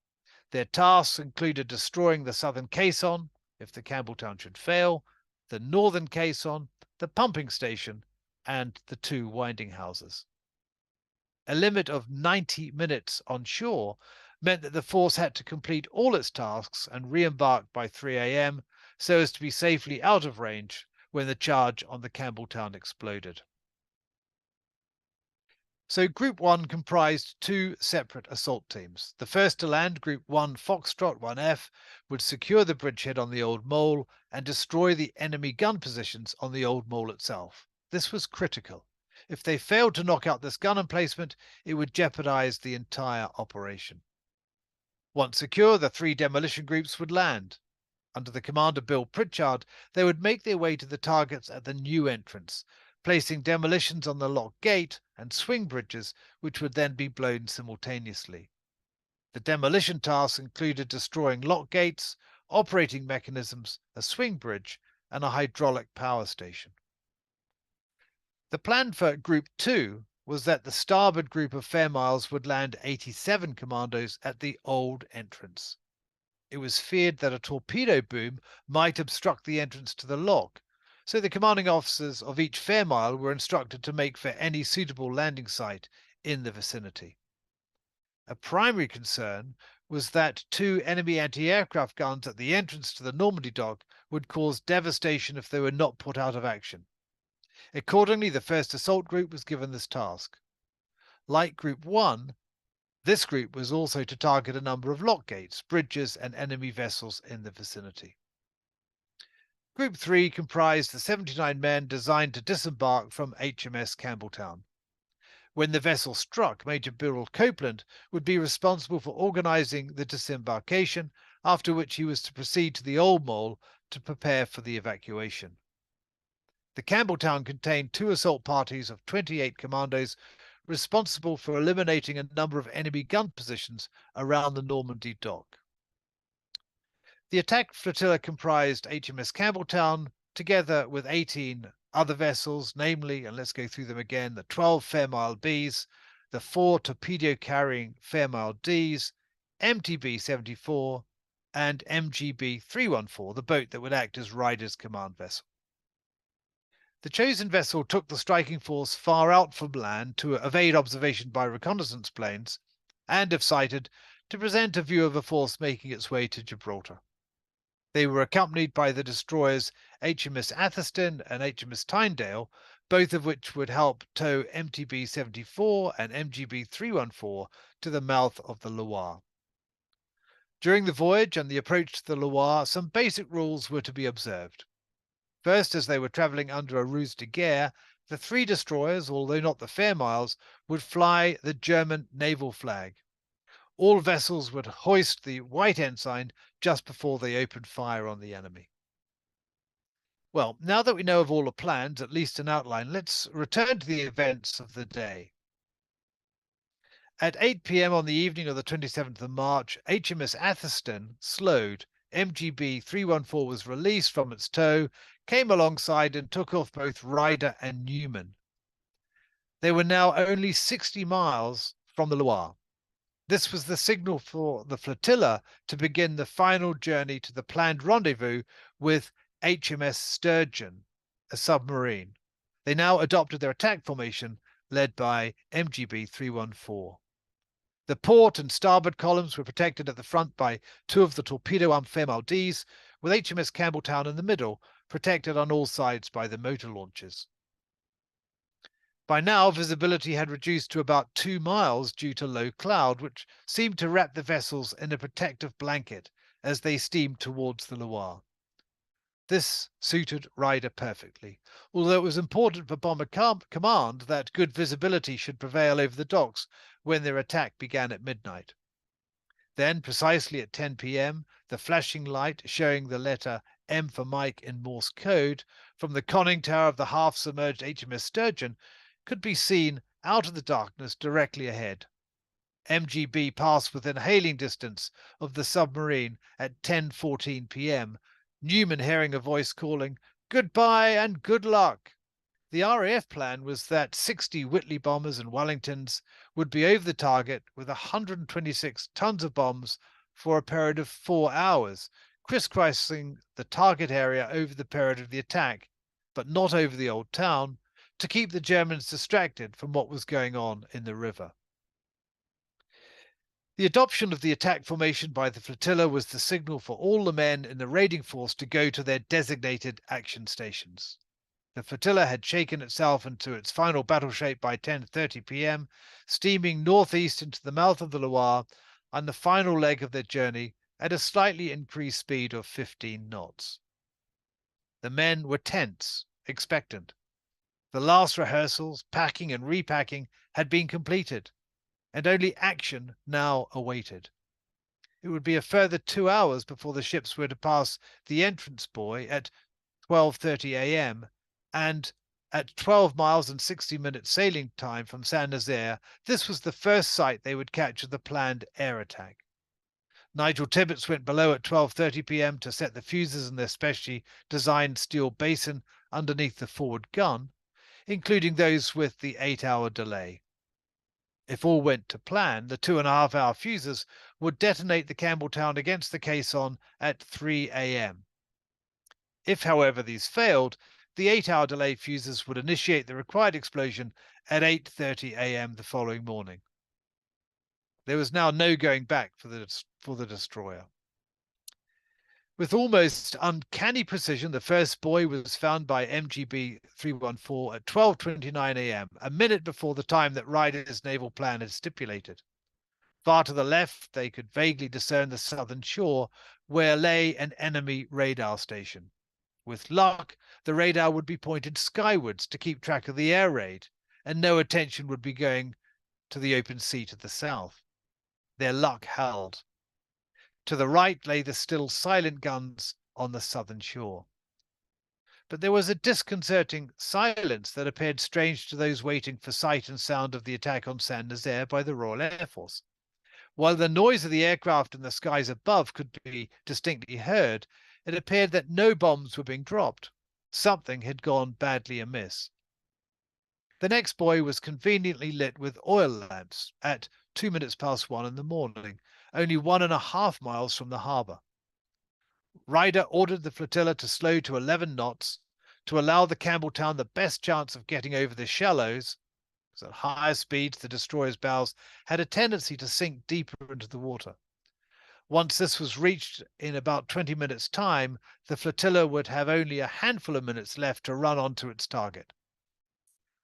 Their tasks included destroying the southern caisson, if the Campbelltown should fail, the northern caisson, the pumping station, and the 2 winding houses. A limit of 90 minutes on shore meant that the force had to complete all its tasks and re-embark by 3 a.m. so as to be safely out of range when the charge on the Campbelltown exploded. So Group 1 comprised 2 separate assault teams. The first to land, Group 1 Foxtrot 1F, would secure the bridgehead on the Old Mole and destroy the enemy gun positions on the Old Mole itself. This was critical. If they failed to knock out this gun emplacement, it would jeopardize the entire operation. Once secure, the 3 demolition groups would land. Under the command of Bill Pritchard, they would make their way to the targets at the new entrance, placing demolitions on the lock gate and swing bridges, which would then be blown simultaneously. The demolition tasks included destroying lock gates, operating mechanisms, a swing bridge, and a hydraulic power station. The plan for Group 2 was that the starboard group of Fairmiles would land 87 commandos at the old entrance. It was feared that a torpedo boom might obstruct the entrance to the lock, so the commanding officers of each Fairmile were instructed to make for any suitable landing site in the vicinity. A primary concern was that 2 enemy anti-aircraft guns at the entrance to the Normandy dock would cause devastation if they were not put out of action. Accordingly, the first assault group was given this task. Like Group 1, This group was also to target a number of lock gates, bridges, and enemy vessels in the vicinity. Group 3 comprised the 79 men designed to disembark from HMS Campbelltown. When the vessel struck, Major Birrell Copeland would be responsible for organising the disembarkation, after which he was to proceed to the Old Mole to prepare for the evacuation. The Campbelltown contained 2 assault parties of 28 commandos responsible for eliminating a number of enemy gun positions around the Normandy dock. The attack flotilla comprised HMS Campbelltown, together with 18 other vessels, namely, and let's go through them again, the 12 Fairmile Bs, the 4 torpedo-carrying Fairmile Ds, MTB 74, and MGB 314, the boat that would act as Ryder's command vessel. The chosen vessel took the striking force far out from land to evade observation by reconnaissance planes, and, if sighted, to present a view of a force making its way to Gibraltar. They were accompanied by the destroyers HMS Atherston and HMS Tyndale, both of which would help tow MTB 74 and MGB 314 to the mouth of the Loire. During the voyage and the approach to the Loire, some basic rules were to be observed. First, as they were travelling under a ruse de guerre, the 3 destroyers, although not the Fairmiles, would fly the German naval flag. All vessels would hoist the white ensign just before they opened fire on the enemy. Well, now that we know of all the plans, at least in outline, let's return to the events of the day. At 8 p.m. on the evening of the 27th of March, HMS Atherston slowed. MGB 314 was released from its tow, came alongside and took off both Ryder and Newman. They were now only 60 miles from the Loire. This was the signal for the flotilla to begin the final journey to the planned rendezvous with HMS Sturgeon, a submarine. They now adopted their attack formation, led by MGB 314. The port and starboard columns were protected at the front by 2 of the torpedo-armed Fairmile Ds, with HMS Campbelltown in the middle, protected on all sides by the motor launchers. By now, visibility had reduced to about 2 miles due to low cloud, which seemed to wrap the vessels in a protective blanket as they steamed towards the Loire. This suited Ryder perfectly, although it was important for Bomber Command that good visibility should prevail over the docks when their attack began at midnight. Then, precisely at 10 p.m., the flashing light showing the letter M for Mike in Morse code from the conning tower of the half-submerged HMS Sturgeon could be seen out of the darkness directly ahead. MGB passed within hailing distance of the submarine at 10:14 p.m., Newman hearing a voice calling, "Goodbye and good luck." The RAF plan was that 60 Whitley bombers and Wellingtons would be over the target with 126 tons of bombs for a period of 4 hours, crisscrossing the target area over the period of the attack, but not over the old town, to keep the Germans distracted from what was going on in the river. The adoption of the attack formation by the flotilla was the signal for all the men in the raiding force to go to their designated action stations. The flotilla had shaken itself into its final battle shape by 10:30 p.m., steaming northeast into the mouth of the Loire on the final leg of their journey at a slightly increased speed of 15 knots. The men were tense, expectant. The last rehearsals, packing and repacking, had been completed, and only action now awaited. It would be a further 2 hours before the ships were to pass the entrance buoy at 12:30 a.m., and at 12 miles and 60 minutes sailing time from Saint Nazaire, this was the first sight they would catch of the planned air attack. Nigel Tibbets went below at 12:30 p.m. to set the fuses in their specially designed steel basin underneath the forward gun, including those with the 8-hour delay. If all went to plan, the 2.5-hour fuses would detonate the Campbelltown against the caisson at 3 a.m. If, however, these failed, the 8-hour delay fuses would initiate the required explosion at 8:30 a.m. the following morning. There was now no going back for the destroyer. With almost uncanny precision, the first buoy was found by MGB 314 at 12:29 a.m., a minute before the time that Ryder's naval plan had stipulated. Far to the left, they could vaguely discern the southern shore, where lay an enemy radar station. With luck, the radar would be pointed skywards to keep track of the air raid, and no attention would be going to the open sea to the south. Their luck held. To the right lay the still silent guns on the southern shore. But there was a disconcerting silence that appeared strange to those waiting for sight and sound of the attack on Saint Nazaire by the Royal Air Force. While the noise of the aircraft in the skies above could be distinctly heard, it appeared that no bombs were being dropped. Something had gone badly amiss. The next buoy was conveniently lit with oil lamps at 1 in the morning, only 1.5 miles from the harbour. Ryder ordered the flotilla to slow to 11 knots to allow the Campbelltown the best chance of getting over the shallows, because at higher speeds the destroyer's bows had a tendency to sink deeper into the water. Once this was reached in about 20 minutes' time, the flotilla would have only a handful of minutes left to run onto its target.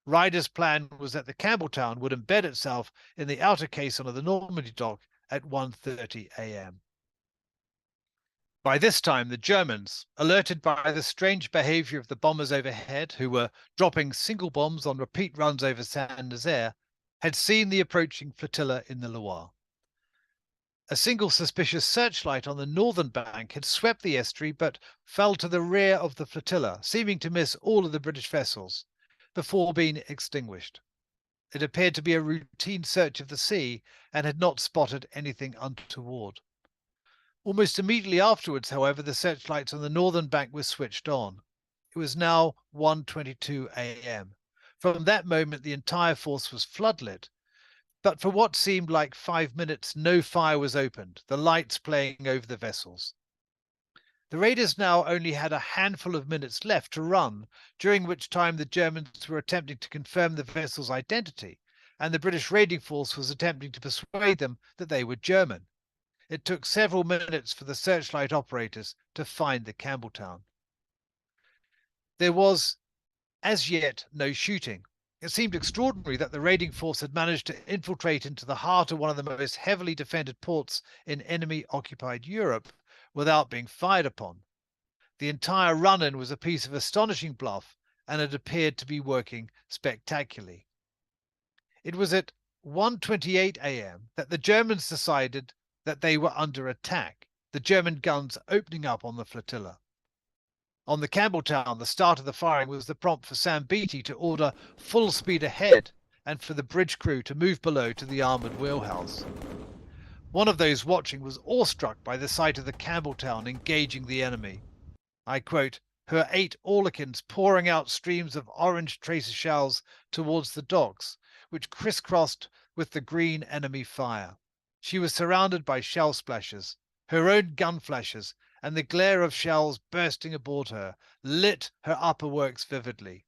Ryder's plan was that the Campbelltown would embed itself in the outer caisson of the Normandy dock at 1:30 a.m. By this time, the Germans, alerted by the strange behavior of the bombers overhead, who were dropping single bombs on repeat runs over Saint Nazaire, had seen the approaching flotilla in the Loire. A single suspicious searchlight on the northern bank had swept the estuary, but fell to the rear of the flotilla, seeming to miss all of the British vessels before being extinguished. It appeared to be a routine search of the sea and had not spotted anything untoward. Almost immediately afterwards, however, the searchlights on the northern bank were switched on. It was now 1:22 a.m. From that moment, the entire force was floodlit, but for what seemed like 5 minutes, no fire was opened, the lights playing over the vessels. The raiders now only had a handful of minutes left to run, during which time the Germans were attempting to confirm the vessel's identity, and the British raiding force was attempting to persuade them that they were German. It took several minutes for the searchlight operators to find the Campbelltown. There was, as yet, no shooting. It seemed extraordinary that the raiding force had managed to infiltrate into the heart of one of the most heavily defended ports in enemy-occupied Europe without being fired upon. The entire run-in was a piece of astonishing bluff, and it appeared to be working spectacularly. It was at 1:28 a.m. that the Germans decided that they were under attack, the German guns opening up on the flotilla. On the Campbelltown, the start of the firing was the prompt for Sam Beatty to order full speed ahead and for the bridge crew to move below to the armoured wheelhouse. One of those watching was awestruck by the sight of the Campbelltown engaging the enemy. I quote, her 8 Orlikins pouring out streams of orange tracer shells towards the docks, which crisscrossed with the green enemy fire. She was surrounded by shell splashes. Her own gun flashes and the glare of shells bursting aboard her lit her upper works vividly.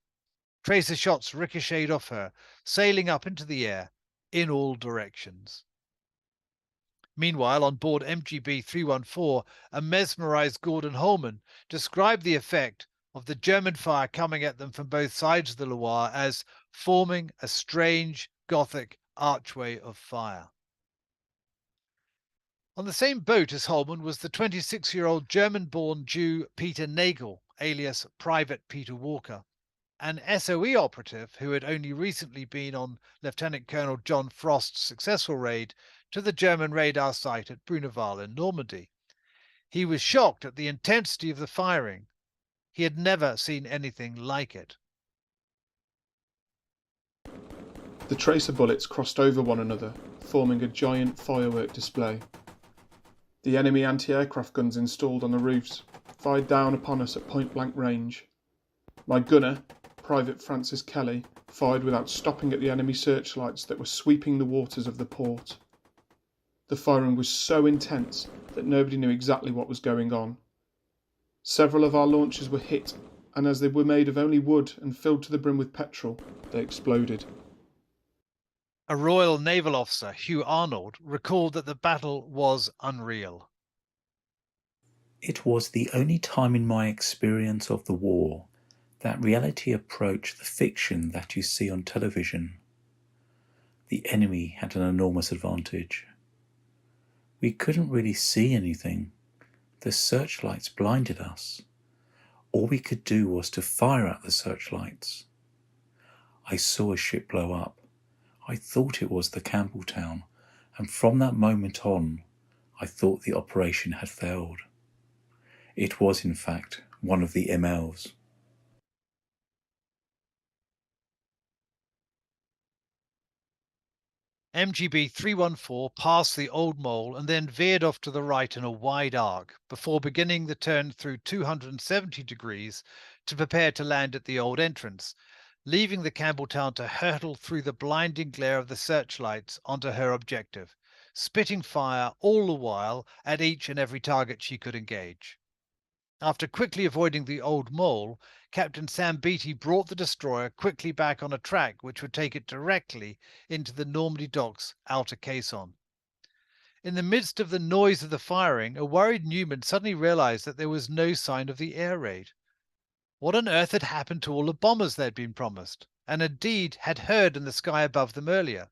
Tracer shots ricocheted off her, sailing up into the air in all directions. Meanwhile, on board MGB 314, a mesmerized Gordon Holman described the effect of the German fire coming at them from both sides of the Loire as forming a strange Gothic archway of fire. On the same boat as Holman was the 26-year-old German-born Jew Peter Nagel, alias Private Peter Walker, an SOE operative who had only recently been on Lieutenant Colonel John Frost's successful raid to the German radar site at Bruneval in Normandy. He was shocked at the intensity of the firing. He had never seen anything like it. The tracer bullets crossed over one another, forming a giant firework display. The enemy anti-aircraft guns installed on the roofs fired down upon us at point-blank range. My gunner, Private Francis Kelly, fired without stopping at the enemy searchlights that were sweeping the waters of the port. The firing was so intense that nobody knew exactly what was going on. Several of our launchers were hit, and as they were made of only wood and filled to the brim with petrol, they exploded. A Royal Naval officer, Hugh Arnold, recalled that the battle was unreal. It was the only time in my experience of the war that reality approached the fiction that you see on television. The enemy had an enormous advantage. We couldn't really see anything. The searchlights blinded us. All we could do was to fire at the searchlights. I saw a ship blow up. I thought it was the Campbelltown, and from that moment on, I thought the operation had failed. It was, in fact, one of the MLs. MGB 314 passed the old mole and then veered off to the right in a wide arc before beginning the turn through 270 degrees to prepare to land at the old entrance, leaving the Campbelltown to hurtle through the blinding glare of the searchlights onto her objective, spitting fire all the while at each and every target she could engage. After quickly avoiding the old mole, Captain Sam Beattie brought the destroyer quickly back on a track which would take it directly into the Normandy Docks outer caisson. In the midst of the noise of the firing, a worried Newman suddenly realized that there was no sign of the air raid. What on earth had happened to all the bombers they'd been promised, and indeed had heard in the sky above them earlier?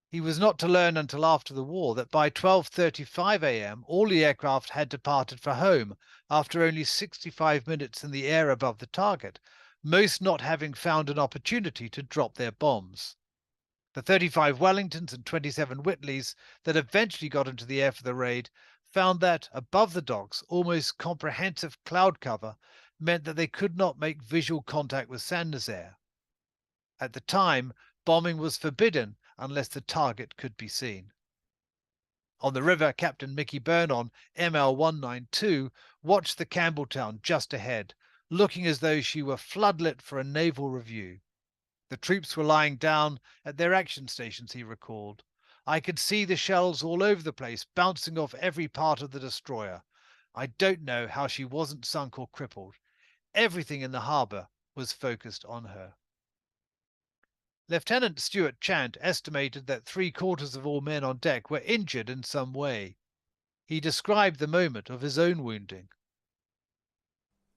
He was not to learn until after the war that by 12:35 a.m. all the aircraft had departed for home after only 65 minutes in the air above the target, most not having found an opportunity to drop their bombs. The 35 Wellingtons and 27 Whitleys that eventually got into the air for the raid found that, above the docks, almost comprehensive cloud cover meant that they could not make visual contact with Saint-Nazaire. At the time, bombing was forbidden unless the target could be seen. On the river, Captain Mickey Byrne on ML192 watched the Campbelltown just ahead, looking as though she were floodlit for a naval review. The troops were lying down at their action stations, he recalled. I could see the shells all over the place, bouncing off every part of the destroyer. I don't know how she wasn't sunk or crippled. Everything in the harbour was focused on her. Lieutenant Stuart Chant estimated that 3/4 of all men on deck were injured in some way. He described the moment of his own wounding.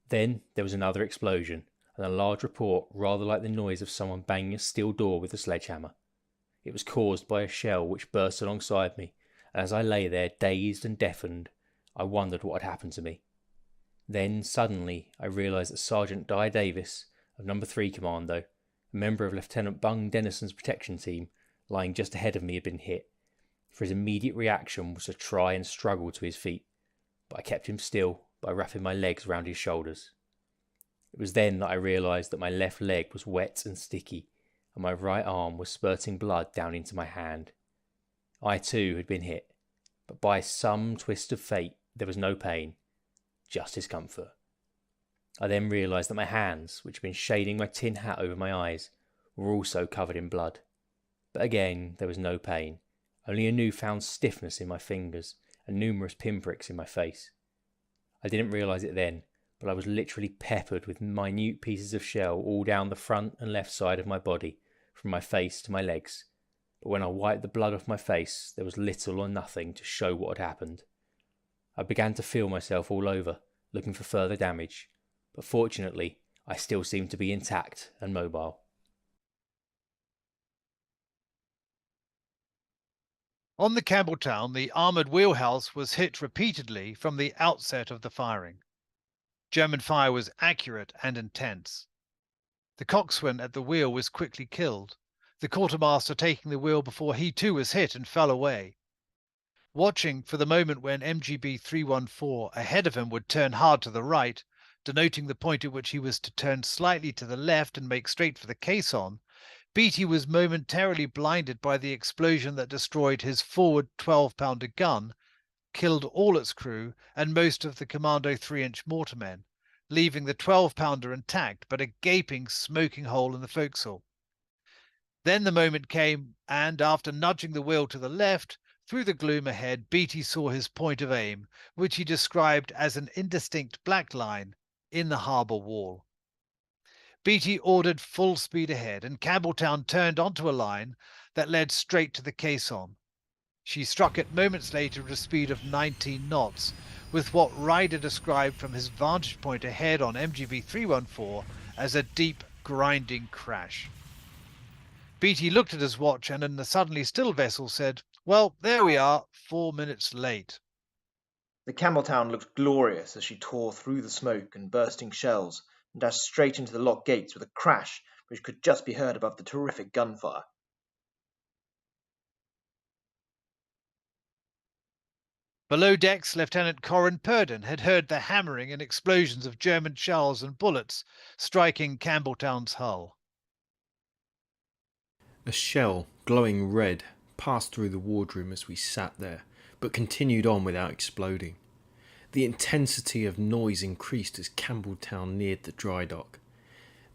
Then there was another explosion, and a large report rather like the noise of someone banging a steel door with a sledgehammer. It was caused by a shell which burst alongside me, and as I lay there dazed and deafened, I wondered what had happened to me. Then suddenly I realised that Sergeant Dyer Davis, of No. 3 Commando, a member of Lieutenant Bung Dennison's protection team, lying just ahead of me, had been hit, for his immediate reaction was to try and struggle to his feet, but I kept him still by wrapping my legs round his shoulders. It was then that I realised that my left leg was wet and sticky, and my right arm was spurting blood down into my hand. I too had been hit, but by some twist of fate there was no pain, just discomfort. I then realised that my hands, which had been shading my tin hat over my eyes, were also covered in blood. But again there was no pain, only a newfound stiffness in my fingers and numerous pinpricks in my face. I didn't realise it then, but I was literally peppered with minute pieces of shell all down the front and left side of my body, from my face to my legs. But when I wiped the blood off my face, there was little or nothing to show what had happened. I began to feel myself all over, looking for further damage, but fortunately I still seemed to be intact and mobile. On the Campbelltown, the armoured wheelhouse was hit repeatedly from the outset of the firing. German fire was accurate and intense. The coxswain at the wheel was quickly killed, the quartermaster taking the wheel before he too was hit and fell away. Watching for the moment when MGB 314 ahead of him would turn hard to the right, denoting the point at which he was to turn slightly to the left and make straight for the caisson, Beattie was momentarily blinded by the explosion that destroyed his forward 12-pounder gun, killed all its crew and most of the Commando 3-inch mortarmen, leaving the 12-pounder intact but a gaping, smoking hole in the forecastle. Then the moment came, and after nudging the wheel to the left, through the gloom ahead, Beattie saw his point of aim, which he described as an indistinct black line in the harbour wall. Beattie ordered full speed ahead, and Campbelltown turned onto a line that led straight to the caisson. She struck it moments later at a speed of 19 knots, with what Ryder described from his vantage point ahead on MGB 314 as a deep, grinding crash. Beattie looked at his watch and in the suddenly still vessel said, Well, there we are, 4 minutes late. The Campbelltown looked glorious as she tore through the smoke and bursting shells and dashed straight into the lock gates with a crash which could just be heard above the terrific gunfire. Below decks, Lieutenant Corin Purden had heard the hammering and explosions of German shells and bullets striking Campbelltown's hull. A shell, glowing red, passed through the wardroom as we sat there, but continued on without exploding. The intensity of noise increased as Campbelltown neared the dry dock.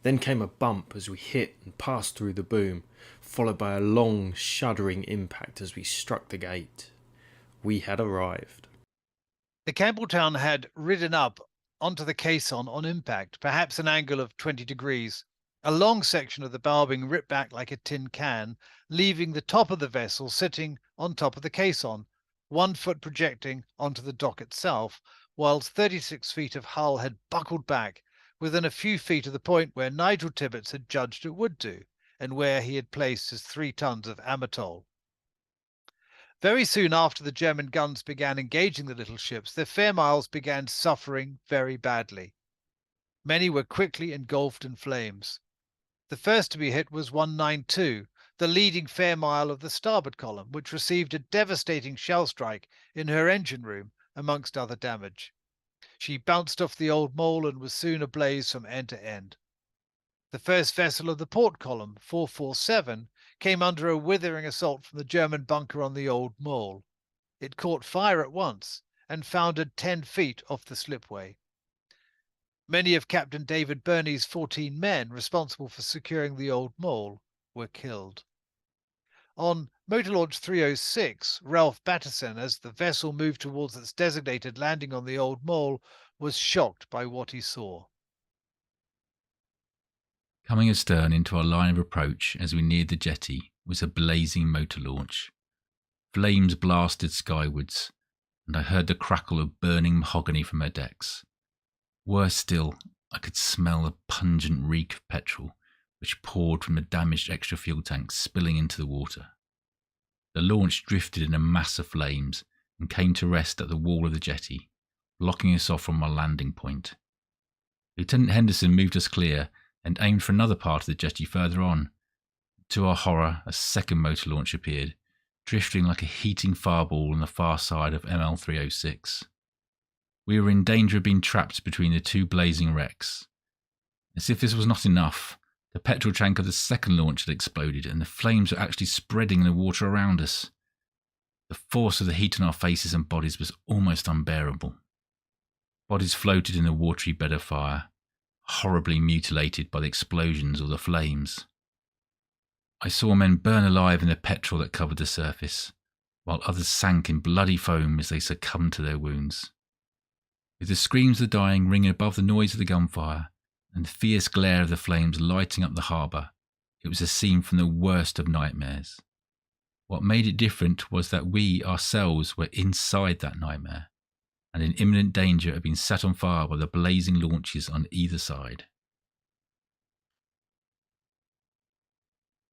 Then came a bump as we hit and passed through the boom, followed by a long, shuddering impact as we struck the gate. We had arrived. The Campbelltown had ridden up onto the caisson on impact, perhaps an angle of 20 degrees. A long section of the bow being ripped back like a tin can, leaving the top of the vessel sitting on top of the caisson, 1 foot projecting onto the dock itself, whilst 36 feet of hull had buckled back within a few feet of the point where Nigel Tibbets had judged it would do, and where he had placed his 3 tons of amatol. Very soon after the German guns began engaging the little ships, their fair miles began suffering very badly. Many were quickly engulfed in flames. The first to be hit was 192, the leading fair mile of the starboard column, which received a devastating shell strike in her engine room, amongst other damage. She bounced off the Old Mole and was soon ablaze from end to end. The first vessel of the port column, 447, came under a withering assault from the German bunker on the Old Mole. It caught fire at once and foundered 10 feet off the slipway. Many of Captain David Burney's 14 men responsible for securing the Old Mole were killed. On motor launch 306, Ralph Battison, as the vessel moved towards its designated landing on the Old Mole, was shocked by what he saw. Coming astern into our line of approach as we neared the jetty was a blazing motor launch. Flames blasted skywards, and I heard the crackle of burning mahogany from her decks. Worse still, I could smell the pungent reek of petrol which poured from the damaged extra fuel tanks spilling into the water. The launch drifted in a mass of flames and came to rest at the wall of the jetty, blocking us off from our landing point. Lieutenant Henderson moved us clear and aimed for another part of the jetty further on. To our horror, a second motor launch appeared, drifting like a heating fireball on the far side of ML 306. We were in danger of being trapped between the 2 blazing wrecks. As if this was not enough, the petrol tank of the second launch had exploded and the flames were actually spreading in the water around us. The force of the heat on our faces and bodies was almost unbearable. Bodies floated in the watery bed of fire, horribly mutilated by the explosions or the flames. I saw men burn alive in the petrol that covered the surface, while others sank in bloody foam as they succumbed to their wounds. With the screams of the dying ringing above the noise of the gunfire and the fierce glare of the flames lighting up the harbour, it was a scene from the worst of nightmares. What made it different was that we ourselves were inside that nightmare, and in imminent danger of being set on fire by the blazing launches on either side.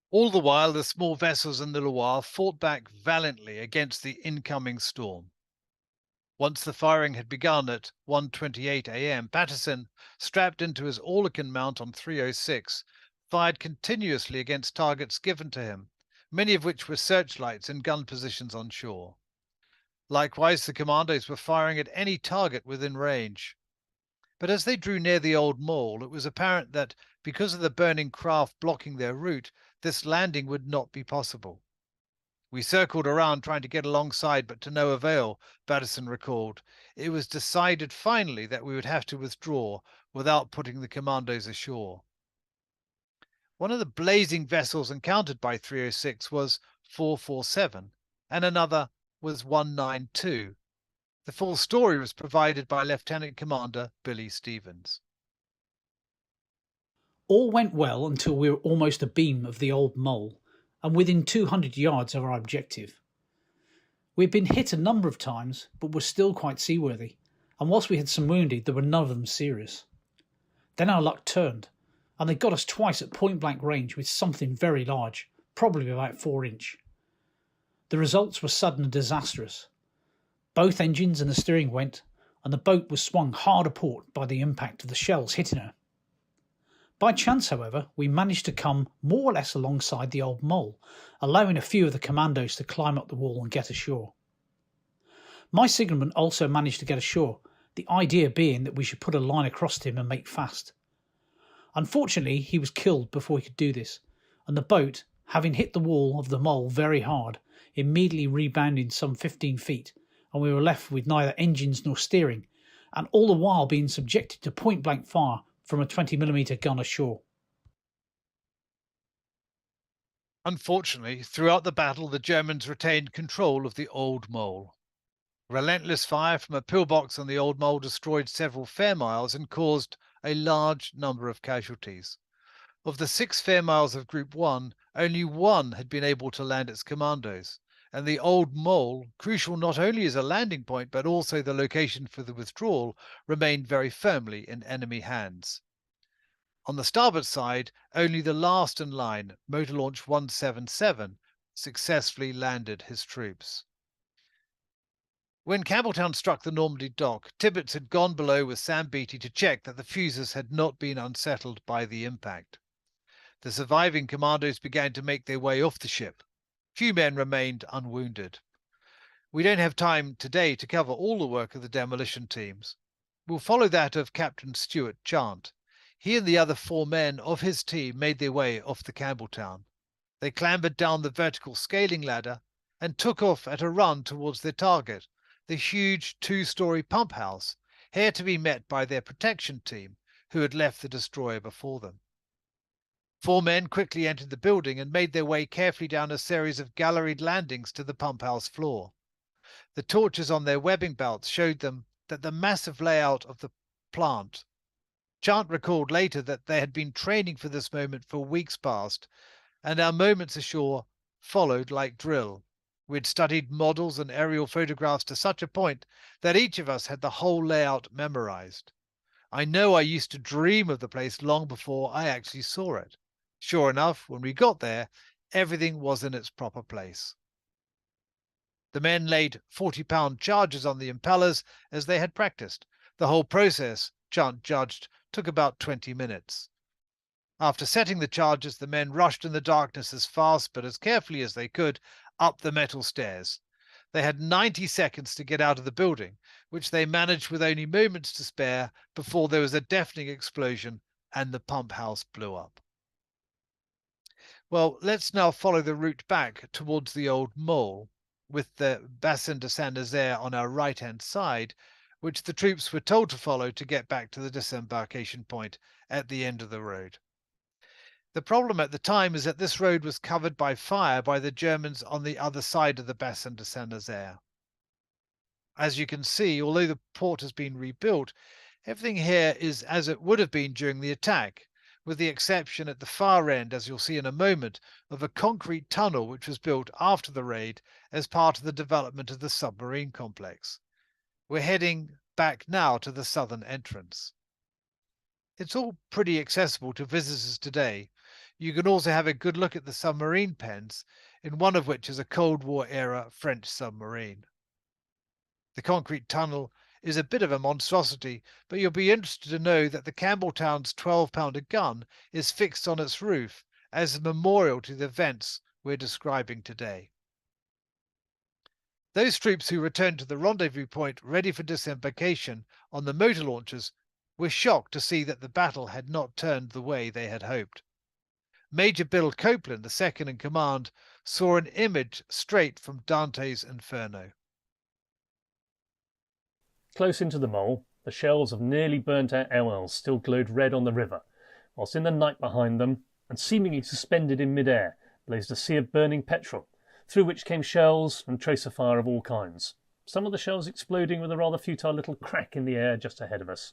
All the while, the small vessels in the Loire fought back valiantly against the incoming storm. Once the firing had begun at 1:28 a.m., Paterson, strapped into his Orlecan mount on 306, fired continuously against targets given to him, many of which were searchlights in gun positions on shore. Likewise, the commandos were firing at any target within range. But as they drew near the Old Mole, it was apparent that, because of the burning craft blocking their route, this landing would not be possible. We circled around trying to get alongside, but to no avail, Battison recalled. It was decided finally that we would have to withdraw without putting the commandos ashore. One of the blazing vessels encountered by 306 was 447, and another was 192. The full story was provided by Lieutenant Commander Billy Stevens. All went well until we were almost abeam of the Old Mole and within 200 yards of our objective. We had been hit a number of times, but were still quite seaworthy, and whilst we had some wounded, there were none of them serious. Then our luck turned, and they got us twice at point-blank range with something very large, probably about 4 inch. The results were sudden and disastrous. Both engines and the steering went, and the boat was swung hard aport by the impact of the shells hitting her. By chance, however, we managed to come more or less alongside the old mole, allowing a few of the commandos to climb up the wall and get ashore. My signalman also managed to get ashore, the idea being that we should put a line across him and make fast. Unfortunately, he was killed before he could do this, and the boat, having hit the wall of the mole very hard, immediately rebounded some 15 feet, and we were left with neither engines nor steering, and all the while being subjected to point-blank fire from a 20mm gun ashore. Unfortunately, throughout the battle, the Germans retained control of the Old Mole. Relentless fire from a pillbox on the Old Mole destroyed several fair miles and caused a large number of casualties. Of the 6 fair miles of Group 1, only 1 had been able to land its commandos, and the Old Mole, crucial not only as a landing point but also the location for the withdrawal, remained very firmly in enemy hands. On the starboard side, only the last in line, motor launch 177, successfully landed his troops. When Campbelltown struck the Normandy dock, Tibbets had gone below with Sam Beattie to check that the fuses had not been unsettled by the impact. The surviving commandos began to make their way off the ship. Few men remained unwounded. We don't have time today to cover all the work of the demolition teams. We'll follow that of Captain Stuart Chant. He and the other 4 men of his team made their way off the Campbelltown. They clambered down the vertical scaling ladder and took off at a run towards their target, the huge 2-story pump house, here to be met by their protection team, who had left the destroyer before them. 4 men quickly entered the building and made their way carefully down a series of galleried landings to the pump house floor. The torches on their webbing belts showed them that the massive layout of the plant. Chant recalled later that they had been training for this moment for weeks past, and our moments ashore followed like drill. We'd studied models and aerial photographs to such a point that each of us had the whole layout memorized. I know I used to dream of the place long before I actually saw it. Sure enough, when we got there, everything was in its proper place. The men laid 40-pound charges on the impellers as they had practiced. The whole process, Chant judged, took about 20 minutes. After setting the charges, the men rushed in the darkness as fast but as carefully as they could up the metal stairs. They had 90 seconds to get out of the building, which they managed with only moments to spare before there was a deafening explosion and the pump house blew up. Well, let's now follow the route back towards the Old Mole, with the Bassin de Saint-Nazaire on our right-hand side, which the troops were told to follow to get back to the disembarkation point at the end of the road. The problem at the time is that this road was covered by fire by the Germans on the other side of the Bassin de Saint-Nazaire. As you can see, although the port has been rebuilt, everything here is as it would have been during the attack, with the exception at the far end, as you'll see in a moment, of a concrete tunnel which was built after the raid as part of the development of the submarine complex. We're heading back now to the southern entrance. It's all pretty accessible to visitors today. You can also have a good look at the submarine pens, in one of which is a Cold War era French submarine. The concrete tunnel is a bit of a monstrosity, but you'll be interested to know that the Campbelltown's 12-pounder gun is fixed on its roof as a memorial to the events we're describing today. Those troops who returned to the rendezvous point ready for disembarkation on the motor launchers were shocked to see that the battle had not turned the way they had hoped. Major Bill Copeland, the second in command, saw an image straight from Dante's Inferno. Close into the mole, the shells of nearly burnt-out LLs still glowed red on the river, whilst in the night behind them, and seemingly suspended in mid-air, blazed a sea of burning petrol, through which came shells and tracer fire of all kinds, some of the shells exploding with a rather futile little crack in the air just ahead of us.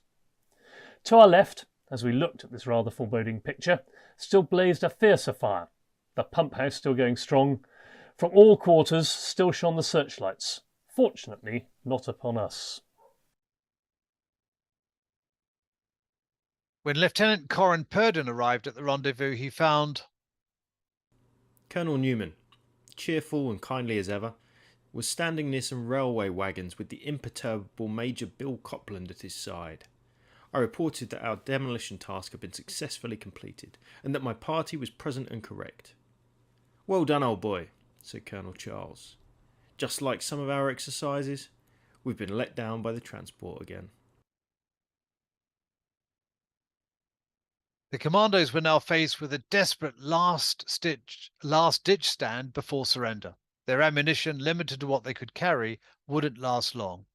To our left, as we looked at this rather foreboding picture, still blazed a fiercer fire, the pump house still going strong. From all quarters still shone the searchlights, fortunately not upon us. When Lieutenant Corin Purdon arrived at the rendezvous, he found Colonel Newman, cheerful and kindly as ever, was standing near some railway wagons with the imperturbable Major Bill Copland at his side. I reported that our demolition task had been successfully completed, and that my party was present and correct. "Well done, old boy," said Colonel Charles. "Just like some of our exercises, we've been let down by the transport again." The commandos were now faced with a desperate last-ditch stand before surrender. Their ammunition, limited to what they could carry, wouldn't last long.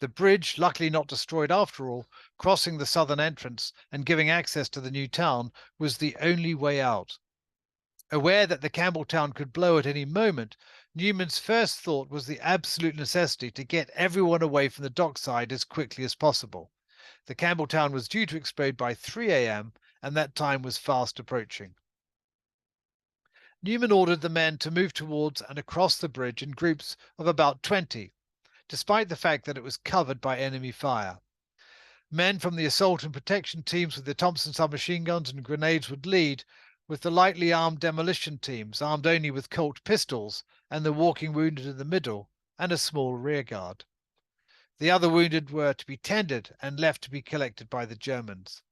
The bridge, luckily not destroyed after all, crossing the southern entrance and giving access to the new town, was the only way out. Aware that the Campbelltown could blow at any moment, Newman's first thought was the absolute necessity to get everyone away from the dockside as quickly as possible. The Campbelltown was due to explode by 3 a.m., and that time was fast approaching. Newman ordered the men to move towards and across the bridge in groups of about 20, despite the fact that it was covered by enemy fire. Men from the assault and protection teams with the Thompson submachine guns and grenades would lead, with the lightly armed demolition teams armed only with Colt pistols and the walking wounded in the middle and a small rear guard. The other wounded were to be tended and left to be collected by the Germans.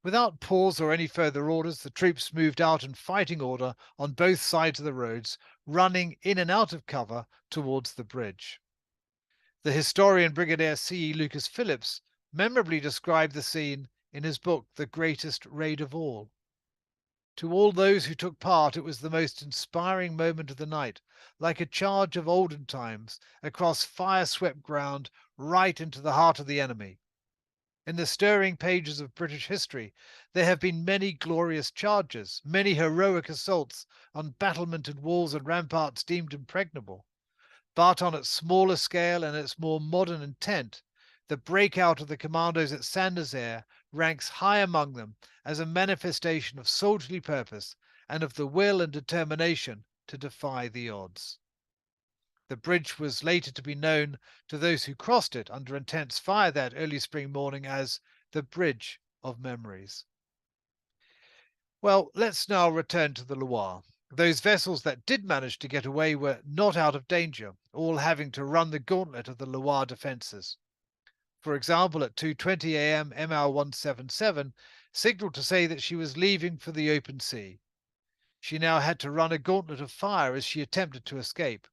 Without pause or any further orders, the troops moved out in fighting order on both sides of the roads, running in and out of cover towards the bridge. The historian Brigadier C. E. Lucas Phillips memorably described the scene in his book The Greatest Raid of All. To all those who took part, it was the most inspiring moment of the night, like a charge of olden times across fire-swept ground right into the heart of the enemy. In the stirring pages of British history, there have been many glorious charges, many heroic assaults on battlemented walls and ramparts deemed impregnable. But on its smaller scale and its more modern intent, the breakout of the commandos at Saint Nazaire ranks high among them as a manifestation of soldierly purpose and of the will and determination to defy the odds. The bridge was later to be known to those who crossed it under intense fire that early spring morning as the Bridge of Memories. Well, let's now return to the Loire. Those vessels that did manage to get away were not out of danger, all having to run the gauntlet of the Loire defences. For example, at 2:20 a.m., ML 177 signalled to say that she was leaving for the open sea. She now had to run a gauntlet of fire as she attempted to escape.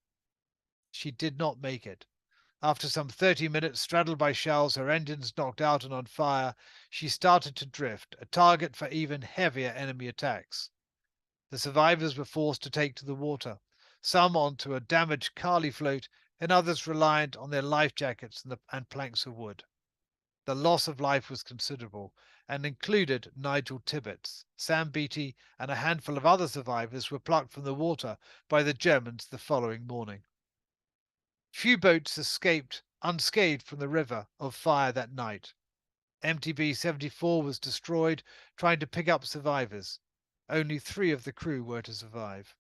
She did not make it. After some 30 minutes straddled by shells, her engines knocked out and on fire, she started to drift, a target for even heavier enemy attacks. The survivors were forced to take to the water, some onto a damaged Carly float and others reliant on their life jackets and planks of wood. The loss of life was considerable and included Nigel Tibbets. Sam Beattie and a handful of other survivors were plucked from the water by the Germans the following morning. Few boats escaped unscathed from the river of fire that night. MTB 74 was destroyed trying to pick up survivors. Only 3 of the crew were to survive.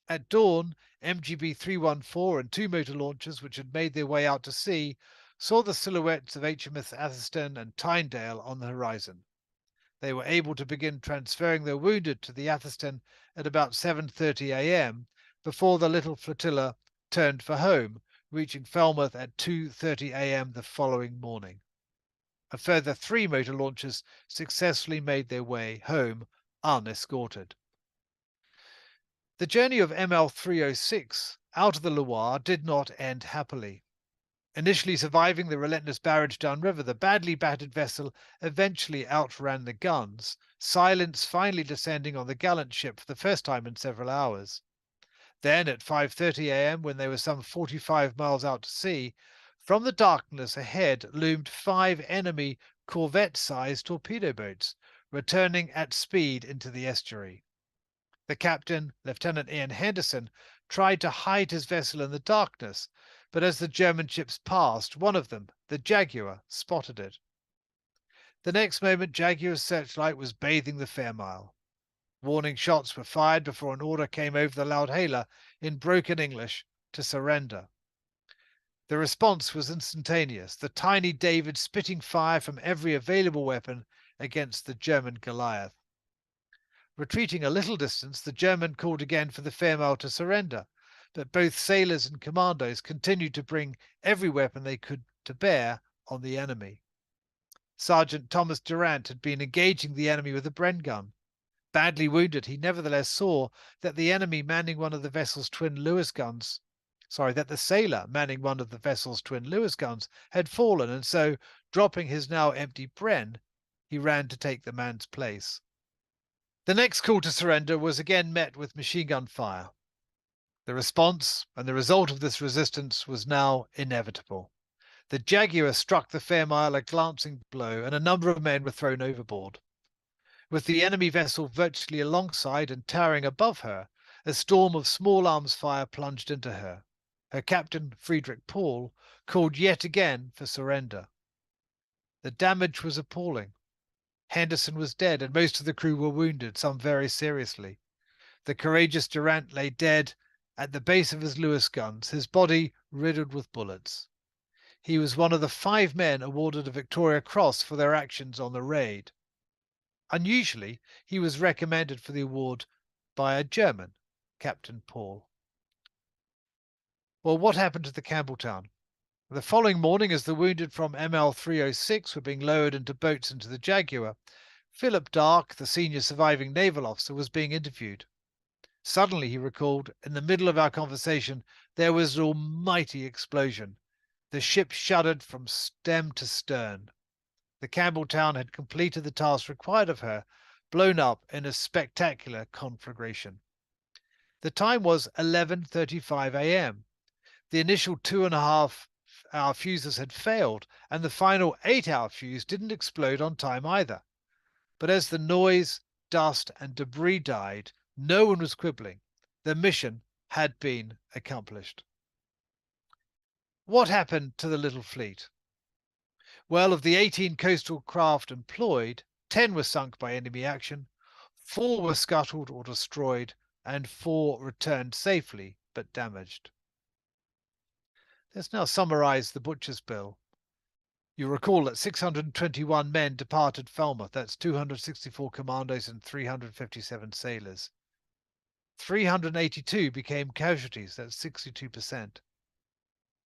At dawn, MGB 314 and 2 motor launchers, which had made their way out to sea, saw the silhouettes of HMS Atherstone and Tyndale on the horizon. They were able to begin transferring their wounded to the Atherstone at about 7:30 a.m. before the little flotilla turned for home, reaching Falmouth at 2:30 a.m. the following morning. A further 3 motor launchers successfully made their way home unescorted. The journey of ML 306 out of the Loire did not end happily. Initially surviving the relentless barrage downriver, the badly battered vessel eventually outran the guns, silence finally descending on the gallant ship for the first time in several hours. Then, at 5:30 a.m., when they were some 45 miles out to sea, from the darkness ahead loomed 5 enemy corvette-sized torpedo boats, returning at speed into the estuary. The captain, Lieutenant Ian Henderson, tried to hide his vessel in the darkness, but as the German ships passed, one of them, the Jaguar, spotted it. The next moment, Jaguar's searchlight was bathing the Fairmile. Warning shots were fired before an order came over the loudhailer in broken English to surrender. The response was instantaneous, the tiny David spitting fire from every available weapon against the German Goliath. Retreating a little distance, the German called again for the Fairmail to surrender, but both sailors and commandos continued to bring every weapon they could to bear on the enemy. Sergeant Thomas Durant had been engaging the enemy with a Bren gun. Badly wounded, he nevertheless saw that the enemy manning one of the vessel's twin Lewis guns, that the sailor manning one of the vessel's twin Lewis guns had fallen, and so, dropping his now empty Bren, he ran to take the man's place. The next call to surrender was again met with machine gun fire. The response and the result of this resistance was now inevitable. The Jaguar struck the Fairmail a glancing blow, and a number of men were thrown overboard. With the enemy vessel virtually alongside and towering above her, a storm of small arms fire plunged into her. Her captain, Friedrich Paul, called yet again for surrender. The damage was appalling. Henderson was dead, and most of the crew were wounded, some very seriously. The courageous Durant lay dead at the base of his Lewis guns, his body riddled with bullets. He was one of the 5 men awarded a Victoria Cross for their actions on the raid. Unusually, he was recommended for the award by a German, Captain Paul. Well, what happened to the Campbelltown? The following morning, as the wounded from ML 306 were being lowered into boats into the Jaguar, Philip Dark, the senior surviving naval officer, was being interviewed. Suddenly, he recalled, in the middle of our conversation, there was an almighty explosion. The ship shuddered from stem to stern. The Campbelltown had completed the task required of her, blown up in a spectacular conflagration. The time was 11:35 a.m. The initial 2.5-hour fuses had failed, and the final 8-hour fuse didn't explode on time either. But as the noise, dust, and debris died, no one was quibbling. The mission had been accomplished. What happened to the little fleet? Well, of the 18 coastal craft employed, 10 were sunk by enemy action, 4 were scuttled or destroyed, and 4 returned safely but damaged. Let's now summarize the butcher's bill. You recall that 621 men departed Falmouth. That's 264 commandos and 357 sailors. 382 became casualties. That's 62%.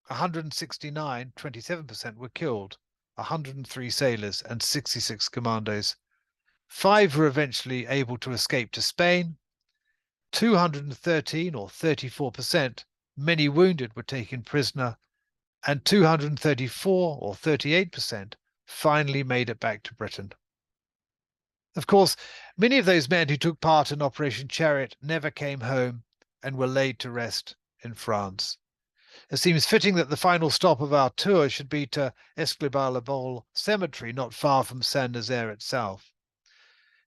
169, 27%, were killed. 103 sailors and 66 commandos. 5 were eventually able to escape to Spain. 213, or 34%, many wounded, were taken prisoner, and 234, or 38%, finally made it back to Britain. Of course, many of those men who took part in Operation Chariot never came home and were laid to rest in France. It seems fitting that the final stop of our tour should be to Esclibal Cemetery, not far from Saint-Nazaire itself.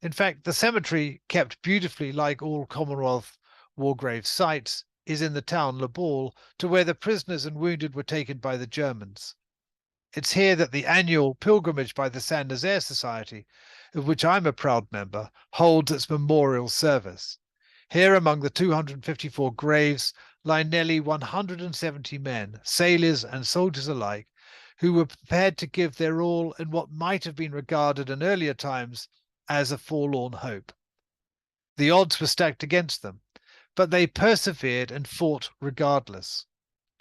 In fact, the cemetery, kept beautifully like all Commonwealth war grave sites, is in the town Le Ball, to where the prisoners and wounded were taken by the Germans. It's here that the annual pilgrimage by the Saint-Nazaire Society, of which I'm a proud member, holds its memorial service. Here, among the 254 graves, lie nearly 170 men, sailors and soldiers alike, who were prepared to give their all in what might have been regarded in earlier times as a forlorn hope. The odds were stacked against them, but they persevered and fought regardless.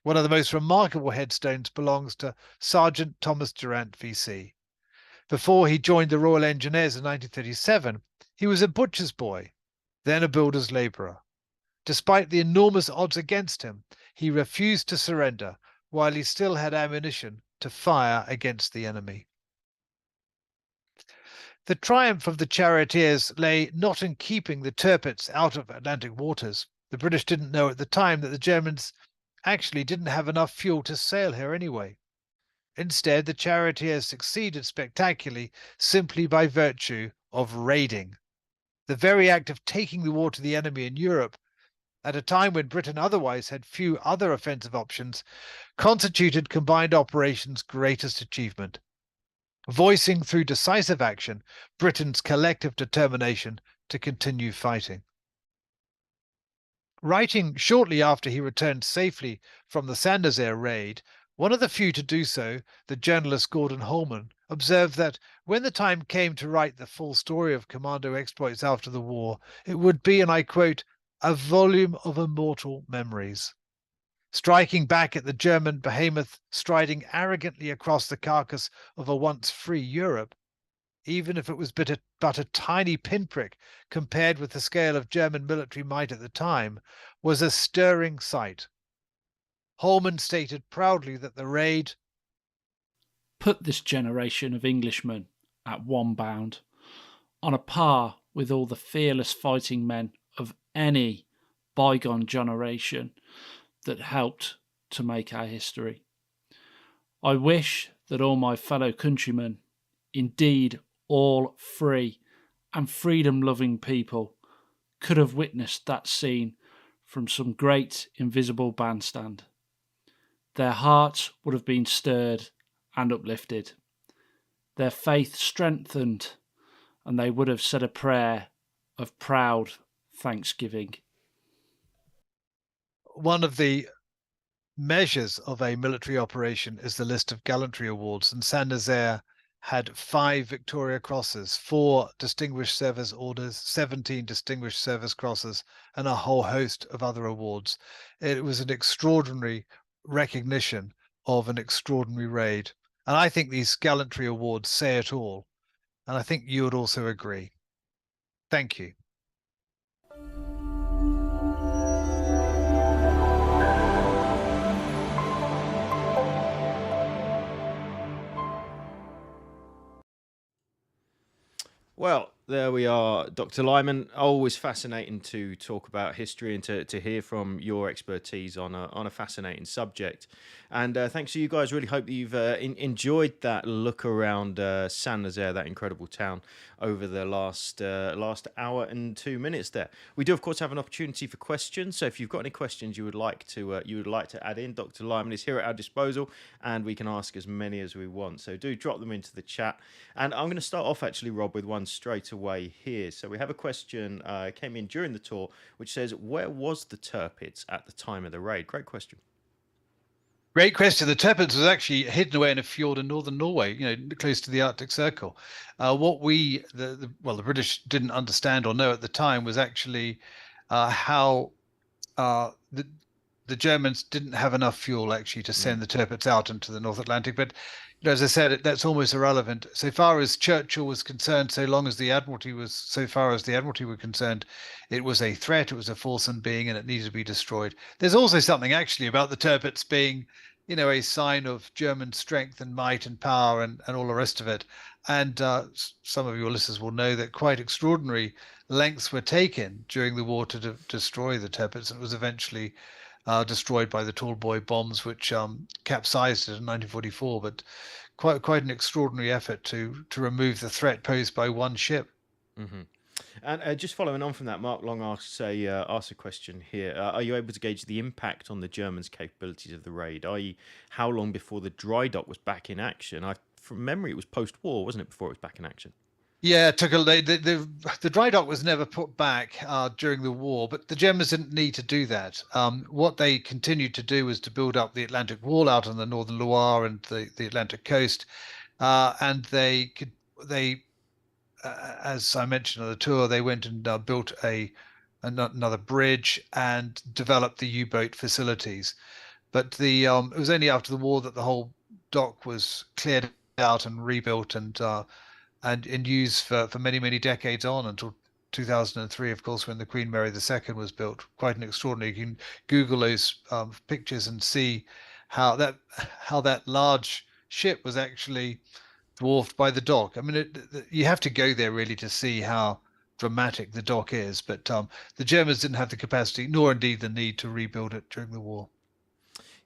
One of the most remarkable headstones belongs to Sergeant Thomas Durant, VC. Before he joined the Royal Engineers in 1937, he was a butcher's boy, then a builder's labourer. Despite the enormous odds against him, he refused to surrender while he still had ammunition to fire against the enemy. The triumph of the charioteers lay not in keeping the Tirpitz out of Atlantic waters. The British didn't know at the time that the Germans actually didn't have enough fuel to sail here anyway. Instead, the charioteers succeeded spectacularly simply by virtue of raiding. The very act of taking the war to the enemy in Europe, at a time when Britain otherwise had few other offensive options, constituted combined operations' greatest achievement, voicing through decisive action Britain's collective determination to continue fighting. Writing shortly after he returned safely from the Saint-Nazaire raid, one of the few to do so, the journalist Gordon Holman, observed that when the time came to write the full story of commando exploits after the war, it would be, and I quote, a volume of immortal memories. Striking back at the German behemoth striding arrogantly across the carcass of a once free Europe, even if it was but a tiny pinprick compared with the scale of German military might at the time, was a stirring sight. Holman stated proudly that the raid put this generation of Englishmen at one bound, on a par with all the fearless fighting men of any bygone generation that helped to make our history. I wish that all my fellow countrymen, indeed all free and freedom-loving people, could have witnessed that scene from some great invisible bandstand. Their hearts would have been stirred and uplifted, their faith strengthened, and they would have said a prayer of proud thanksgiving. One of the measures of a military operation is the list of gallantry awards, and Saint Nazaire had 5 Victoria Crosses, 4 Distinguished Service Orders, 17 Distinguished Service Crosses, and a whole host of other awards. It was an extraordinary recognition of an extraordinary raid. And I think these gallantry awards say it all. And I think you would also agree. Thank you. Well, there we are, Dr. Lyman. Always fascinating to talk about history and to hear from your expertise on a fascinating subject. And thanks to you guys. Really hope that you've enjoyed that look around Saint Nazaire, that incredible town, over the last hour and 2 minutes there. We do, of course, have an opportunity for questions. So if you've got any questions you would like to add in, Dr. Lyman is here at our disposal, and we can ask as many as we want. So do drop them into the chat. And I'm going to start off, actually, Rob, with one straight away here. So we have a question came in during the tour, which says, where was the Tirpitz at the time of the raid? Great question. Great question. The Tirpitz was actually hidden away in a fjord in northern Norway, close to the Arctic Circle. What the British didn't understand or know at the time was actually how the Germans didn't have enough fuel actually to send the Tirpitz out into the North Atlantic. But as I said, that's almost irrelevant. So far as Churchill was concerned, so far as the Admiralty were concerned, it was a threat, it was a force being, and it needed to be destroyed. There's also something actually about the Tirpitz being, a sign of German strength and might and power and all the rest of it. And some of your listeners will know that quite extraordinary lengths were taken during the war to destroy the Tirpitz. It was eventually destroyed by the Tall Boy bombs, which capsized it in 1944. But quite an extraordinary effort to remove the threat posed by one ship. Mm-hmm. And just following on from that, Mark Long asks a question here. Are you able to gauge the impact on the Germans' capabilities of the raid, i.e. how long before the dry dock was back in action? From memory, it was post-war, wasn't it, before it was back in action? Yeah, it took the dry dock was never put back during the war, but the Germans didn't need to do that. What they continued to do was to build up the Atlantic Wall out on the Northern Loire and the Atlantic coast, and as I mentioned on the tour, they went and built another bridge and developed the U-boat facilities. But it was only after the war that the whole dock was cleared out and rebuilt and in use for many, many decades on until 2003, of course, when the Queen Mary II was built. Quite an extraordinary. You can Google those pictures and see how that large ship was actually dwarfed by the dock. I mean, you have to go there really to see how dramatic the dock is. But the Germans didn't have the capacity, nor indeed the need, to rebuild it during the war.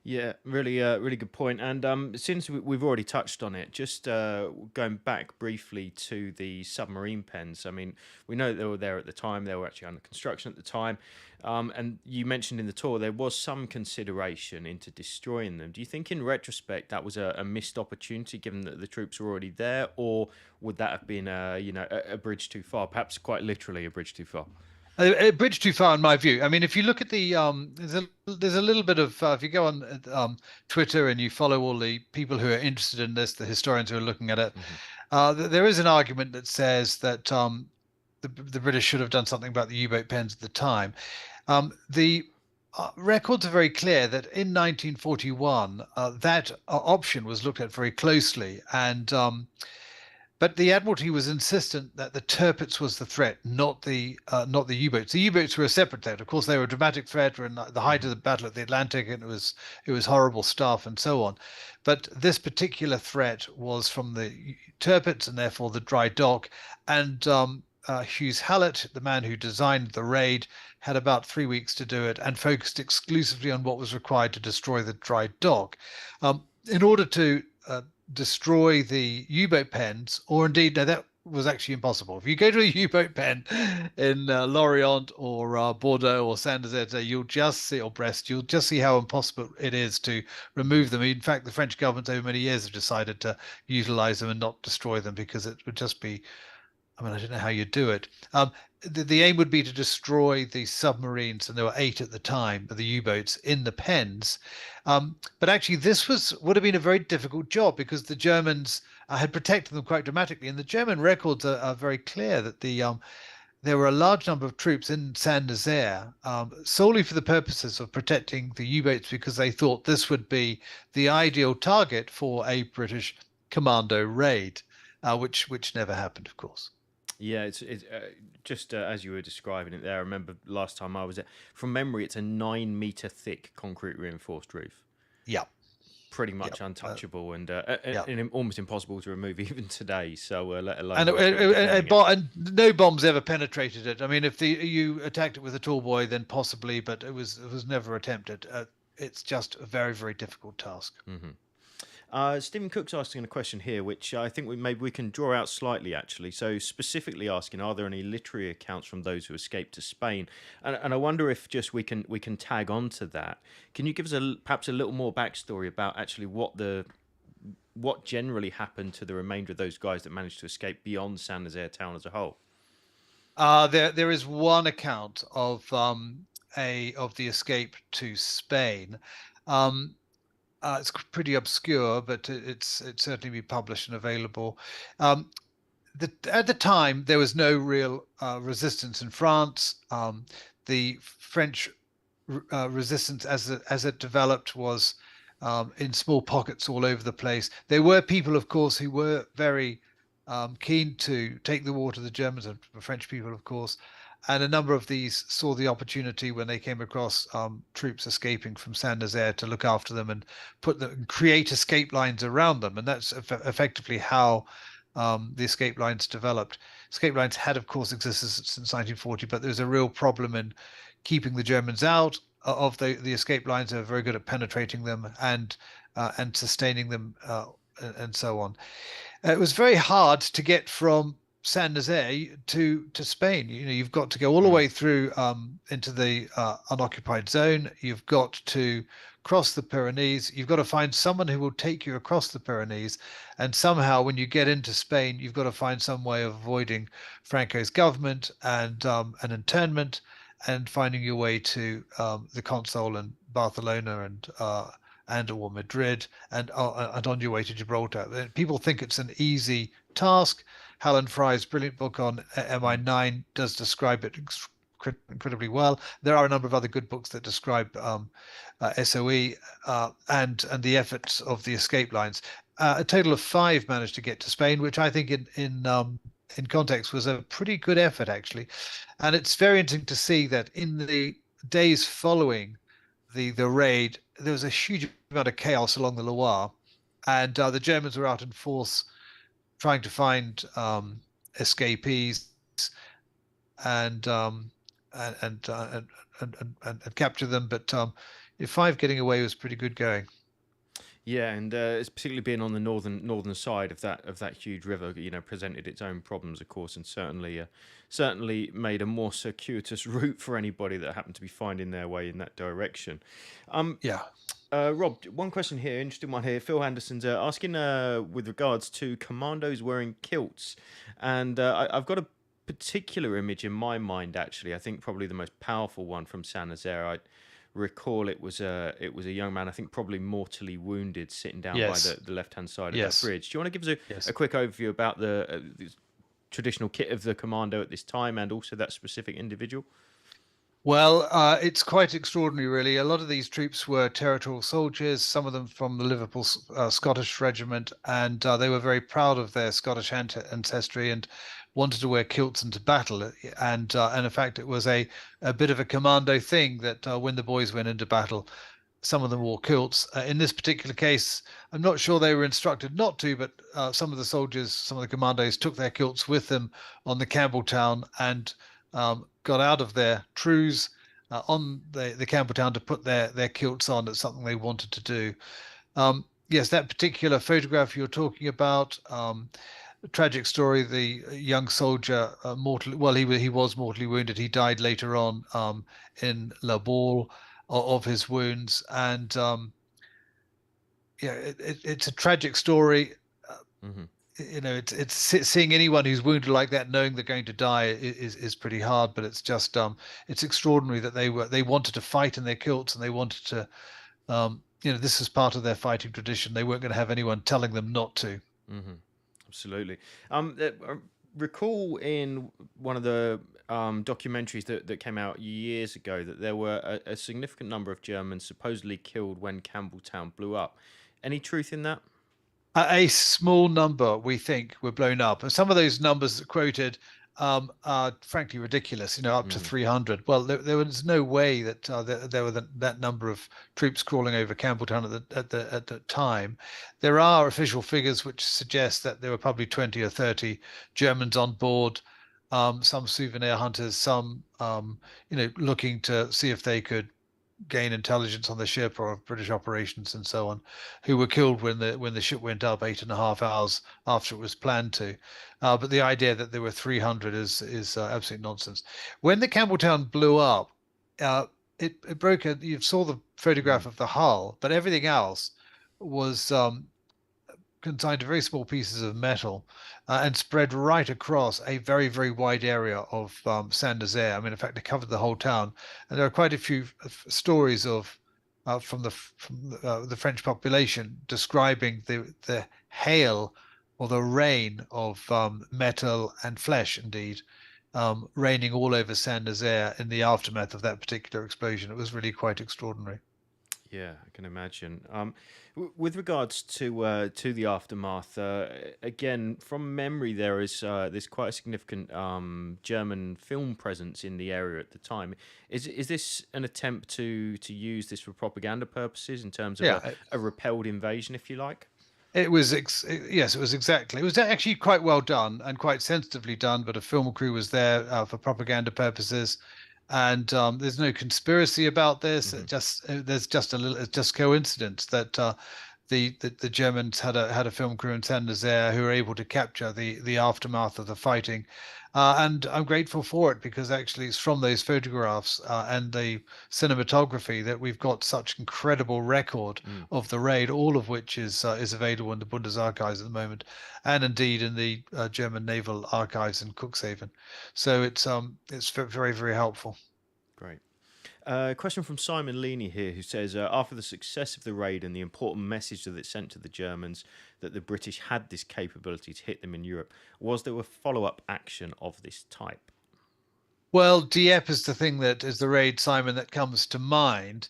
Yeah, really good point. And since we've already touched on it, just going back briefly to the submarine pens. I mean, we know that they were there at the time. They were actually under construction at the time. And you mentioned in the tour there was some consideration into destroying them. Do you think, in retrospect, that was a missed opportunity, given that the troops were already there, or would that have been a bridge too far? Perhaps quite literally a bridge too far. A bridge too far, in my view. I mean, if you look at the there's a little bit of if you go on Twitter and you follow all the people who are interested in this, the historians who are looking at it, there is an argument that says that the British should have done something about the U-boat pens at the time. The records are very clear that in 1941 that option was looked at very closely, and but the Admiralty was insistent that the Tirpitz was the threat, not the U-boats. The U-boats were a separate threat. Of course, they were a dramatic threat. Were in the height of the Battle of the Atlantic, and it was horrible stuff and so on. But this particular threat was from the Tirpitz, and therefore the dry dock. And Hughes Hallett, the man who designed the raid, had about 3 weeks to do it and focused exclusively on what was required to destroy the dry dock. In order to destroy the U-boat pens, or indeed, no, that was actually impossible. If you go to a U-boat pen in Lorient or Bordeaux or Saint-Nazaire, you'll just see, or Brest, you'll just see how impossible it is to remove them. In fact, the French government over many years have decided to utilize them and not destroy them because it would just be, I mean, I don't know how you do it. The aim would be to destroy the submarines, and there were 8 at the time, the U-boats in the pens. But actually, this would have been a very difficult job because the Germans had protected them quite dramatically, and the German records are very clear that there were a large number of troops in Saint-Nazaire solely for the purposes of protecting the U-boats because they thought this would be the ideal target for a British commando raid, which never happened, of course. Yeah, it's just as you were describing it there. I remember last time I was there. From memory, it's a 9-meter thick concrete reinforced roof. Yeah, pretty much untouchable and almost impossible to remove even today. So let alone and no bombs ever penetrated it. I mean, if you attacked it with a tall boy, then possibly, but it was never attempted. It's just a very, very difficult task. Mm-hmm. Stephen Cook's asking a question here, which I think maybe we can draw out slightly, actually. So specifically asking, are there any literary accounts from those who escaped to Spain? And I wonder if just we can tag on to that. Can you give us perhaps a little more backstory about actually what generally happened to the remainder of those guys that managed to escape beyond Saint-Nazaire town as a whole? There is one account of the escape to Spain. It's pretty obscure, but it's certainly been published and available. At the time, there was no real resistance in France. The French resistance, as it developed, was in small pockets all over the place. There were people, of course, who were very keen to take the war to the Germans, and the French people, of course. And a number of these saw the opportunity when they came across troops escaping from Saint-Nazaire to look after them and create escape lines around them. And that's effectively how the escape lines developed. Escape lines had, of course, existed since 1940, but there's a real problem in keeping the Germans out of the escape lines. They're very good at penetrating them and sustaining them and so on. It was very hard to get from Saint-Nazaire to Spain. You've got to go all the way through into the unoccupied zone. You've got to cross the Pyrenees. You've got to find someone who will take you across the Pyrenees, and somehow when you get into Spain, you've got to find some way of avoiding Franco's government and an internment, and finding your way to the consul in Barcelona and or Madrid, and on your way to Gibraltar. People think it's an easy task. Helen Fry's brilliant book on MI9 does describe it incredibly well. There are a number of other good books that describe SOE and the efforts of the escape lines. A total of 5 managed to get to Spain, which I think in context was a pretty good effort, actually. And it's very interesting to see that in the days following the raid, there was a huge amount of chaos along the Loire, and the Germans were out in force trying to find escapees and capture them. But 5 getting away was pretty good going. Yeah, and it's particularly being on the northern side of that huge river, presented its own problems, of course, and certainly made a more circuitous route for anybody that happened to be finding their way in that direction. Rob, one question here, interesting one here. Phil Henderson's asking with regards to commandos wearing kilts, and I've got a particular image in my mind, actually. I think probably the most powerful one from Saint Nazaire. I recall it was a young man, I think probably mortally wounded, sitting down by Yes. the left hand side of that Yes. bridge. Do you want to give us Yes. a quick overview about the traditional kit of the commando at this time, and also that specific individual? Well, it's quite extraordinary, really. A lot of these troops were territorial soldiers, some of them from the Liverpool Scottish Regiment, and they were very proud of their Scottish ancestry and wanted to wear kilts into battle. And in fact, it was a bit of a commando thing that when the boys went into battle, some of them wore kilts. In this particular case, I'm not sure they were instructed not to, but some of the soldiers, some of the commandos took their kilts with them on the Campbelltown and got out of their trews on the Campbelltown to put their kilts on. It's something they wanted to do. Yes, that particular photograph you're talking about, a tragic story. The young soldier, he was mortally wounded. He died later on in La Baule of his wounds, and it's a tragic story. Mm-hmm. It's seeing anyone who's wounded like that, knowing they're going to die, is pretty hard. But it's just it's extraordinary that they wanted to fight in their kilts, and they wanted to, this is part of their fighting tradition. They weren't going to have anyone telling them not to. Mm-hmm. Absolutely. Recall in one of the documentaries that came out years ago that there were a significant number of Germans supposedly killed when Campbelltown blew up. Any truth in that? A small number, we think, were blown up, and some of those numbers quoted are frankly ridiculous. Up to 300. Well, there was no way that there were that number of troops crawling over Campbelltown at the time. There are official figures which suggest that there were probably 20 or 30 Germans on board. Some souvenir hunters, some looking to see if they could gain intelligence on the ship or of British operations and so on, who were killed when the ship went up 8.5 hours after it was planned to. But the idea that there were 300 is absolute nonsense. When the Campbelltown blew up, it broke. You saw the photograph of the hull, but everything else was consigned to very small pieces of metal and spread right across a very, very wide area of Saint Nazaire. I mean, in fact, it covered the whole town. And there are quite a few stories of from the French population describing the hail or the rain of metal and flesh, indeed, raining all over Saint Nazaire in the aftermath of that particular explosion. It was really quite extraordinary. Yeah, I can imagine. With regards to the aftermath, again, from memory, there's quite a significant German film presence in the area at the time. Is this an attempt to use this for propaganda purposes in terms of a repelled invasion, if you like? It was yes, it was exactly. It was actually quite well done and quite sensitively done. But a film crew was there for propaganda purposes. And there's no conspiracy about this. There's just it's just coincidence that the Germans had a film crew in Saint Nazaire who were able to capture the aftermath of the fighting, and I'm grateful for it because actually it's from those photographs and the cinematography that we've got such incredible record of the raid, all of which is available in the Bundesarchives at the moment, and indeed in the German Naval Archives in Cuxhaven. So it's very, very helpful. Great. Question from Simon Leaney here, who says, after the success of the raid and the important message that it sent to the Germans that the British had this capability to hit them in Europe, was there a follow-up action of this type? Well, Dieppe is the thing that is the raid, Simon, that comes to mind.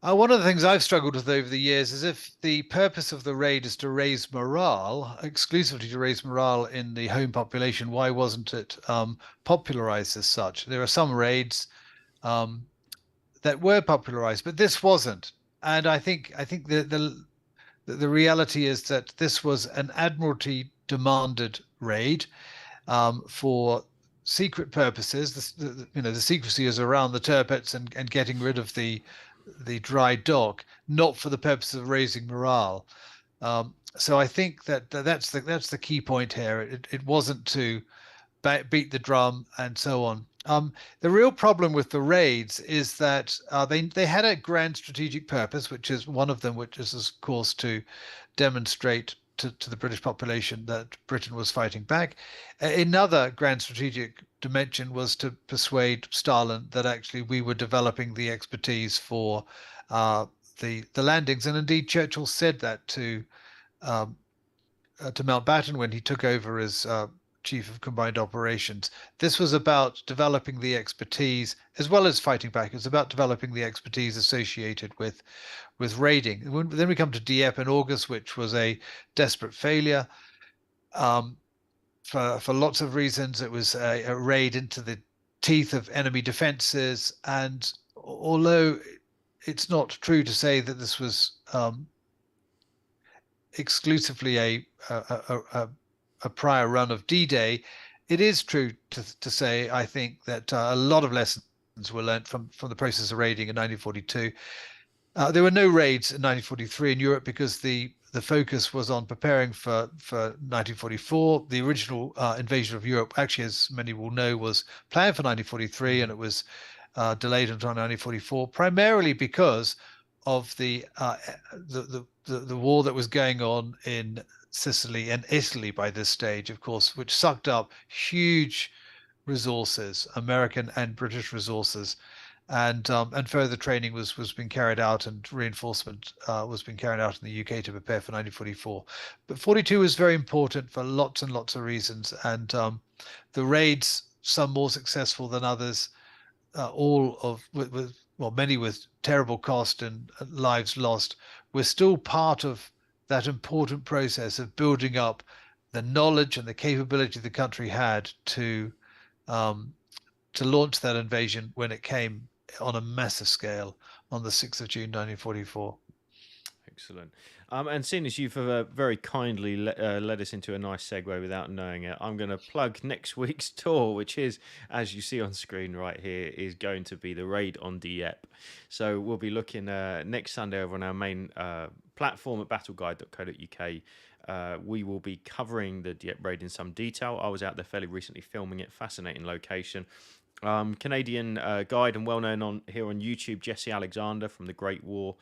One of the things I've struggled with over the years is if the purpose of the raid is to raise morale, exclusively to raise morale in the home population, why wasn't it popularized as such? There are some raids that were popularized, but this wasn't. And I think the reality is that this was an Admiralty demanded raid for secret purposes. The secrecy is around the Tirpitz and getting rid of the dry dock, not for the purpose of raising morale. So I think that's the key point here. It wasn't to beat the drum and so on. The real problem with the raids is that they had a grand strategic purpose, which is one of them, which is, of course, to demonstrate to the British population that Britain was fighting back. Another grand strategic dimension was to persuade Stalin that actually we were developing the expertise for the landings, and indeed Churchill said that to Mountbatten when he took over as chief of combined operations. This was about developing the expertise as well as fighting back. It was about developing the expertise associated with raiding. Then we come to Dieppe in August, which was a desperate failure. For lots of reasons, it was a raid into the teeth of enemy defenses. And although it's not true to say that this was exclusively a prior run of D-Day, it is true to say, I think, that a lot of lessons were learned from the process of raiding in 1942. There were no raids in 1943 in Europe because the focus was on preparing for 1944. The original invasion of Europe, actually, as many will know, was planned for 1943, and it was delayed until 1944, primarily because of the war that was going on in Sicily and Italy by this stage, of course, which sucked up huge resources, American and British resources, and further training was being carried out, and reinforcement was being carried out in the UK to prepare for 1944. But 42 was very important for lots and lots of reasons, and the raids, some more successful than others, many with terrible cost and lives lost, were still part of that important process of building up the knowledge and the capability the country had to launch that invasion when it came on a massive scale on the 6th of June 1944. Excellent. And seeing as you've very kindly led us into a nice segue without knowing it, I'm going to plug next week's tour, which is, as you see on screen right here, is going to be the raid on Dieppe. So we'll be looking next Sunday over on our main platform at battleguide.co.uk. We will be covering the Dieppe raid in some detail. I was out there fairly recently filming it. Fascinating location. Canadian guide and well-known on YouTube, Jesse Alexander from the Great War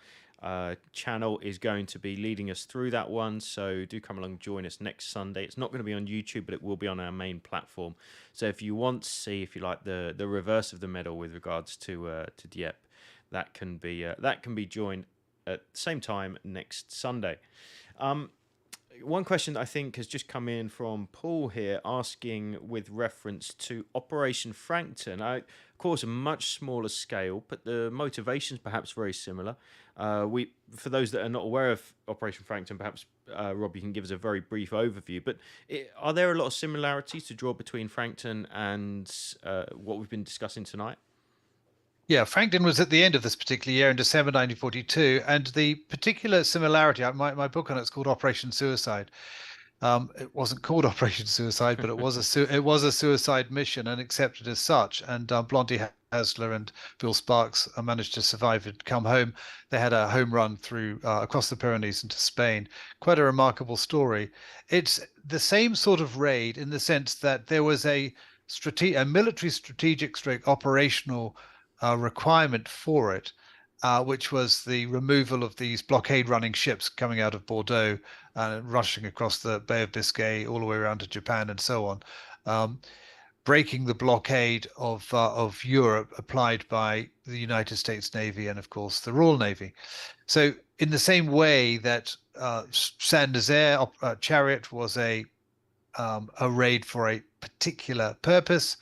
channel is going to be leading us through that one, so do come along and join us next Sunday. It's not going to be on YouTube, but it will be on our main platform. So if you want to see, if you like, the reverse of the medal with regards to Dieppe, that can be joined at the same time next Sunday. One question that I think has just come in from Paul here, asking with reference to Operation Frankton. Of course, a much smaller scale, but the motivations perhaps very similar. For those that are not aware of Operation Frankton, perhaps Rob, you can give us a very brief overview. But are there a lot of similarities to draw between Frankton and what we've been discussing tonight? Yeah, Frankton was at the end of this particular year in December 1942, and the particular similarity, my book on it's called Operation Suicide. It wasn't called Operation Suicide, but it was a suicide mission and accepted as such. And Blondie Hasler and Bill Sparks managed to survive and come home. They had a home run through across the Pyrenees into Spain. Quite a remarkable story. It's the same sort of raid in the sense that there was a military strategic stroke operational requirement for it, which was the removal of these blockade running ships coming out of Bordeaux and rushing across the Bay of Biscay all the way around to Japan and so on, breaking the blockade of Europe applied by the United States Navy and, of course, the Royal Navy. So in the same way that Nazaire, Chariot was a raid for a particular purpose,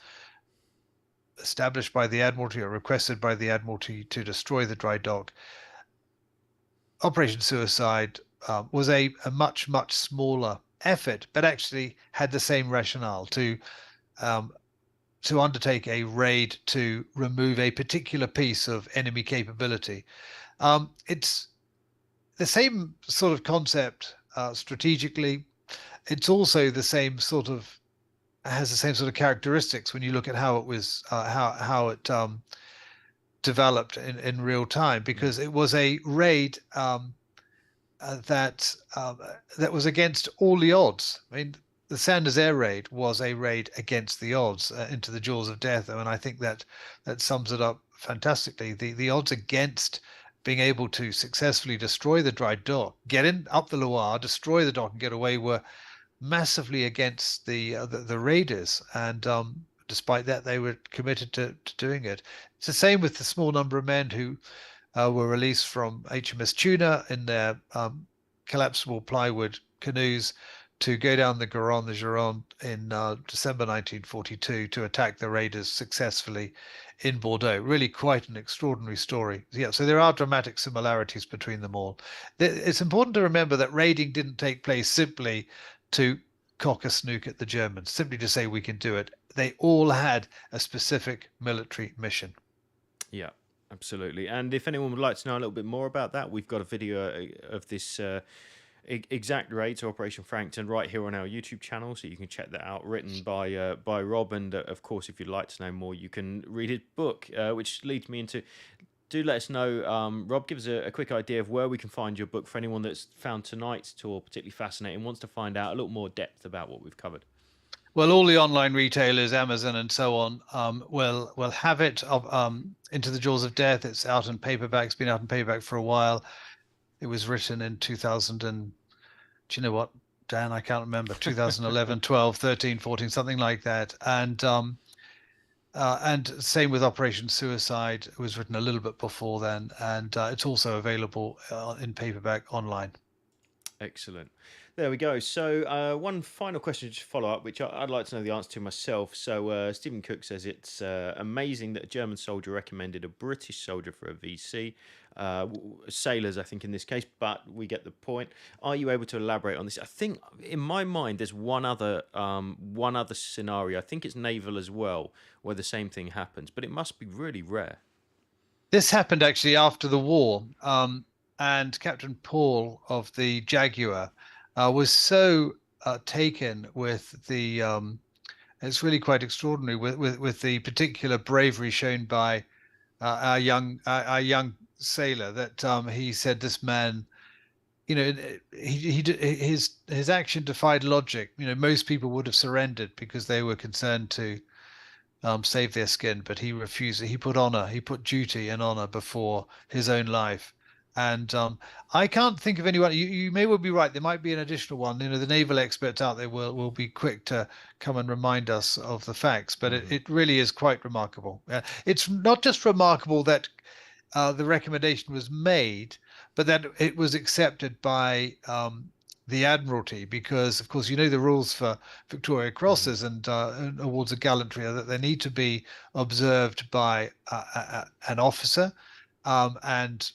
established by the Admiralty or requested by the Admiralty to destroy the dry dock, Operation Suicide was a much, much smaller effort, but actually had the same rationale to undertake a raid to remove a particular piece of enemy capability. It's the same sort of concept strategically. It's also the same sort of has the same sort of characteristics when you look at how it was how it developed in real time, because it was a raid that was against all the odds. I mean, the Saint-Nazaire raid was a raid against the odds into the jaws of death, and I think that sums it up fantastically. The odds against being able to successfully destroy the dry dock, get in up the Loire, destroy the dock, and get away were massively against the raiders. And despite that, they were committed to doing it. It's the same with the small number of men who were released from HMS Tuna in their collapsible plywood canoes to go down the Garonne, the Gironde in December 1942 to attack the raiders successfully in Bordeaux. Really quite an extraordinary story. Yeah, so there are dramatic similarities between them all. It's important to remember that raiding didn't take place simply to cock a snook at the Germans, simply to say we can do it. They all had a specific military mission. Yeah, absolutely. And if anyone would like to know a little bit more about that, we've got a video of this exact raid to Operation Frankton right here on our YouTube channel, so you can check that out, written by Rob. And of course, if you'd like to know more, you can read his book, which leads me into... Do let us know, Rob, give us a quick idea of where we can find your book for anyone that's found tonight's tour particularly fascinating, wants to find out a little more depth about what we've covered. Well, all the online retailers, Amazon and so on, will have it. Into the Jaws of Death. It's out in paperback. It's been out in paperback for a while. It was written in 2000 and, do you know what, Dan? I can't remember. 2011, 12, 13, 14, something like that. And same with Operation Suicide. It was written a little bit before then, and it's also available in paperback online. Excellent. There we go. So one final question to follow up, which I'd like to know the answer to myself. So Stephen Cook says it's amazing that a German soldier recommended a British soldier for a VC. Sailors, I think, in this case, but we get the point. Are you able to elaborate on this? I think, in my mind, there's one other scenario. I think it's naval as well, where the same thing happens, but it must be really rare. This happened actually after the war, and Captain Paul of the Jaguar was so taken with the it's really quite extraordinary with the particular bravery shown by our young sailor that he said this man, his action defied logic. Most people would have surrendered because they were concerned to save their skin, but he refused. He put duty and honor before his own life. And I can't think of anyone. You may well be right. There might be an additional one. The naval experts out there will be quick to come and remind us of the facts. But it really is quite remarkable. It's not just remarkable that the recommendation was made, but that it was accepted by the Admiralty, because, of course, the rules for Victoria Crosses and awards of gallantry are that they need to be observed by an officer and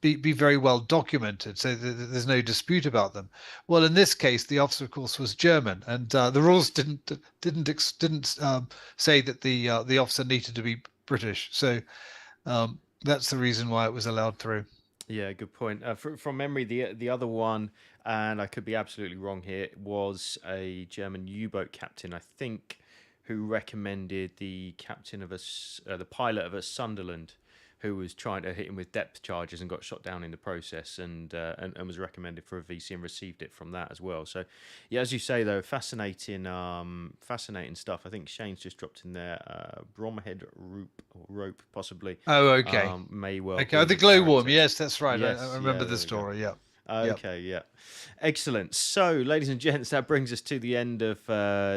be very well documented, so there's no dispute about them. Well, in this case, the officer, of course, was German, and the rules didn't say that the officer needed to be British. So that's the reason why it was allowed through. Yeah, good point. From memory, the other one, and I could be absolutely wrong here, was a German U-boat captain, I think, who recommended the pilot of a Sunderland, who was trying to hit him with depth charges and got shot down in the process, and was recommended for a VC and received it from that as well. So, yeah, as you say though, fascinating stuff. I think Shane's just dropped in there Bromhead rope possibly. Oh, okay. May well. Okay, the glowworm. Yes, that's right. Yes, I remember the story. Yeah. Okay, yeah. Excellent. So, ladies and gents, that brings us to the end of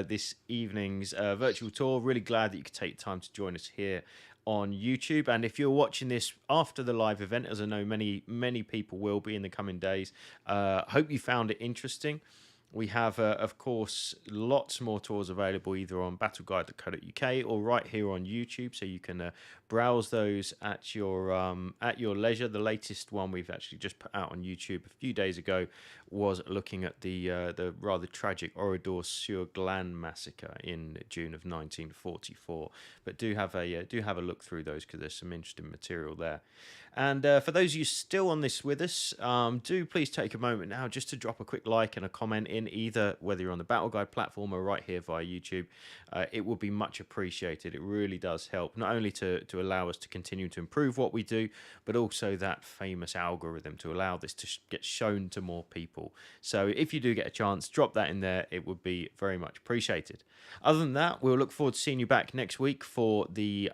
this evening's virtual tour. Really glad that you could take time to join us here on YouTube. And if you're watching this after the live event, as I know many people will be in the coming days, hope you found it interesting. We have, of course, lots more tours available either on battleguide.co.uk or right here on YouTube, so you can browse those at your leisure. The latest one we've actually just put out on YouTube a few days ago was looking at the rather tragic Oradour-sur-Glane massacre in June of 1944. But do have a look through those, because there's some interesting material there. And for those of you still on this with us, do please take a moment now just to drop a quick like and a comment in either, whether you're on the Battle Guide platform or right here via YouTube. It would be much appreciated. It really does help, not only to allow us to continue to improve what we do, but also that famous algorithm to allow this to get shown to more people. So if you do get a chance, drop that in there. It would be very much appreciated. Other than that, we'll look forward to seeing you back next week for the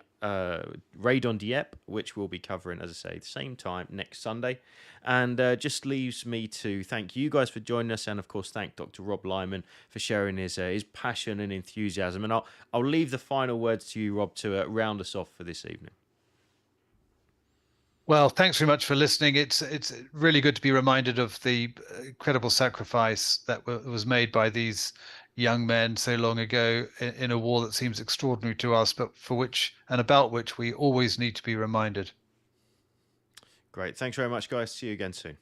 Raid on Dieppe, which we'll be covering, as I say, the same time next Sunday. And just leaves me to thank you guys for joining us, and of course thank Dr. Rob Lyman for sharing his passion and enthusiasm. And I'll leave the final words to you, Rob, to round us off for this evening. Well, thanks very much for listening. It's really good to be reminded of the incredible sacrifice that was made by these young men so long ago in a war that seems extraordinary to us, but for which and about which we always need to be reminded. Great. Thanks very much, guys. See you again soon.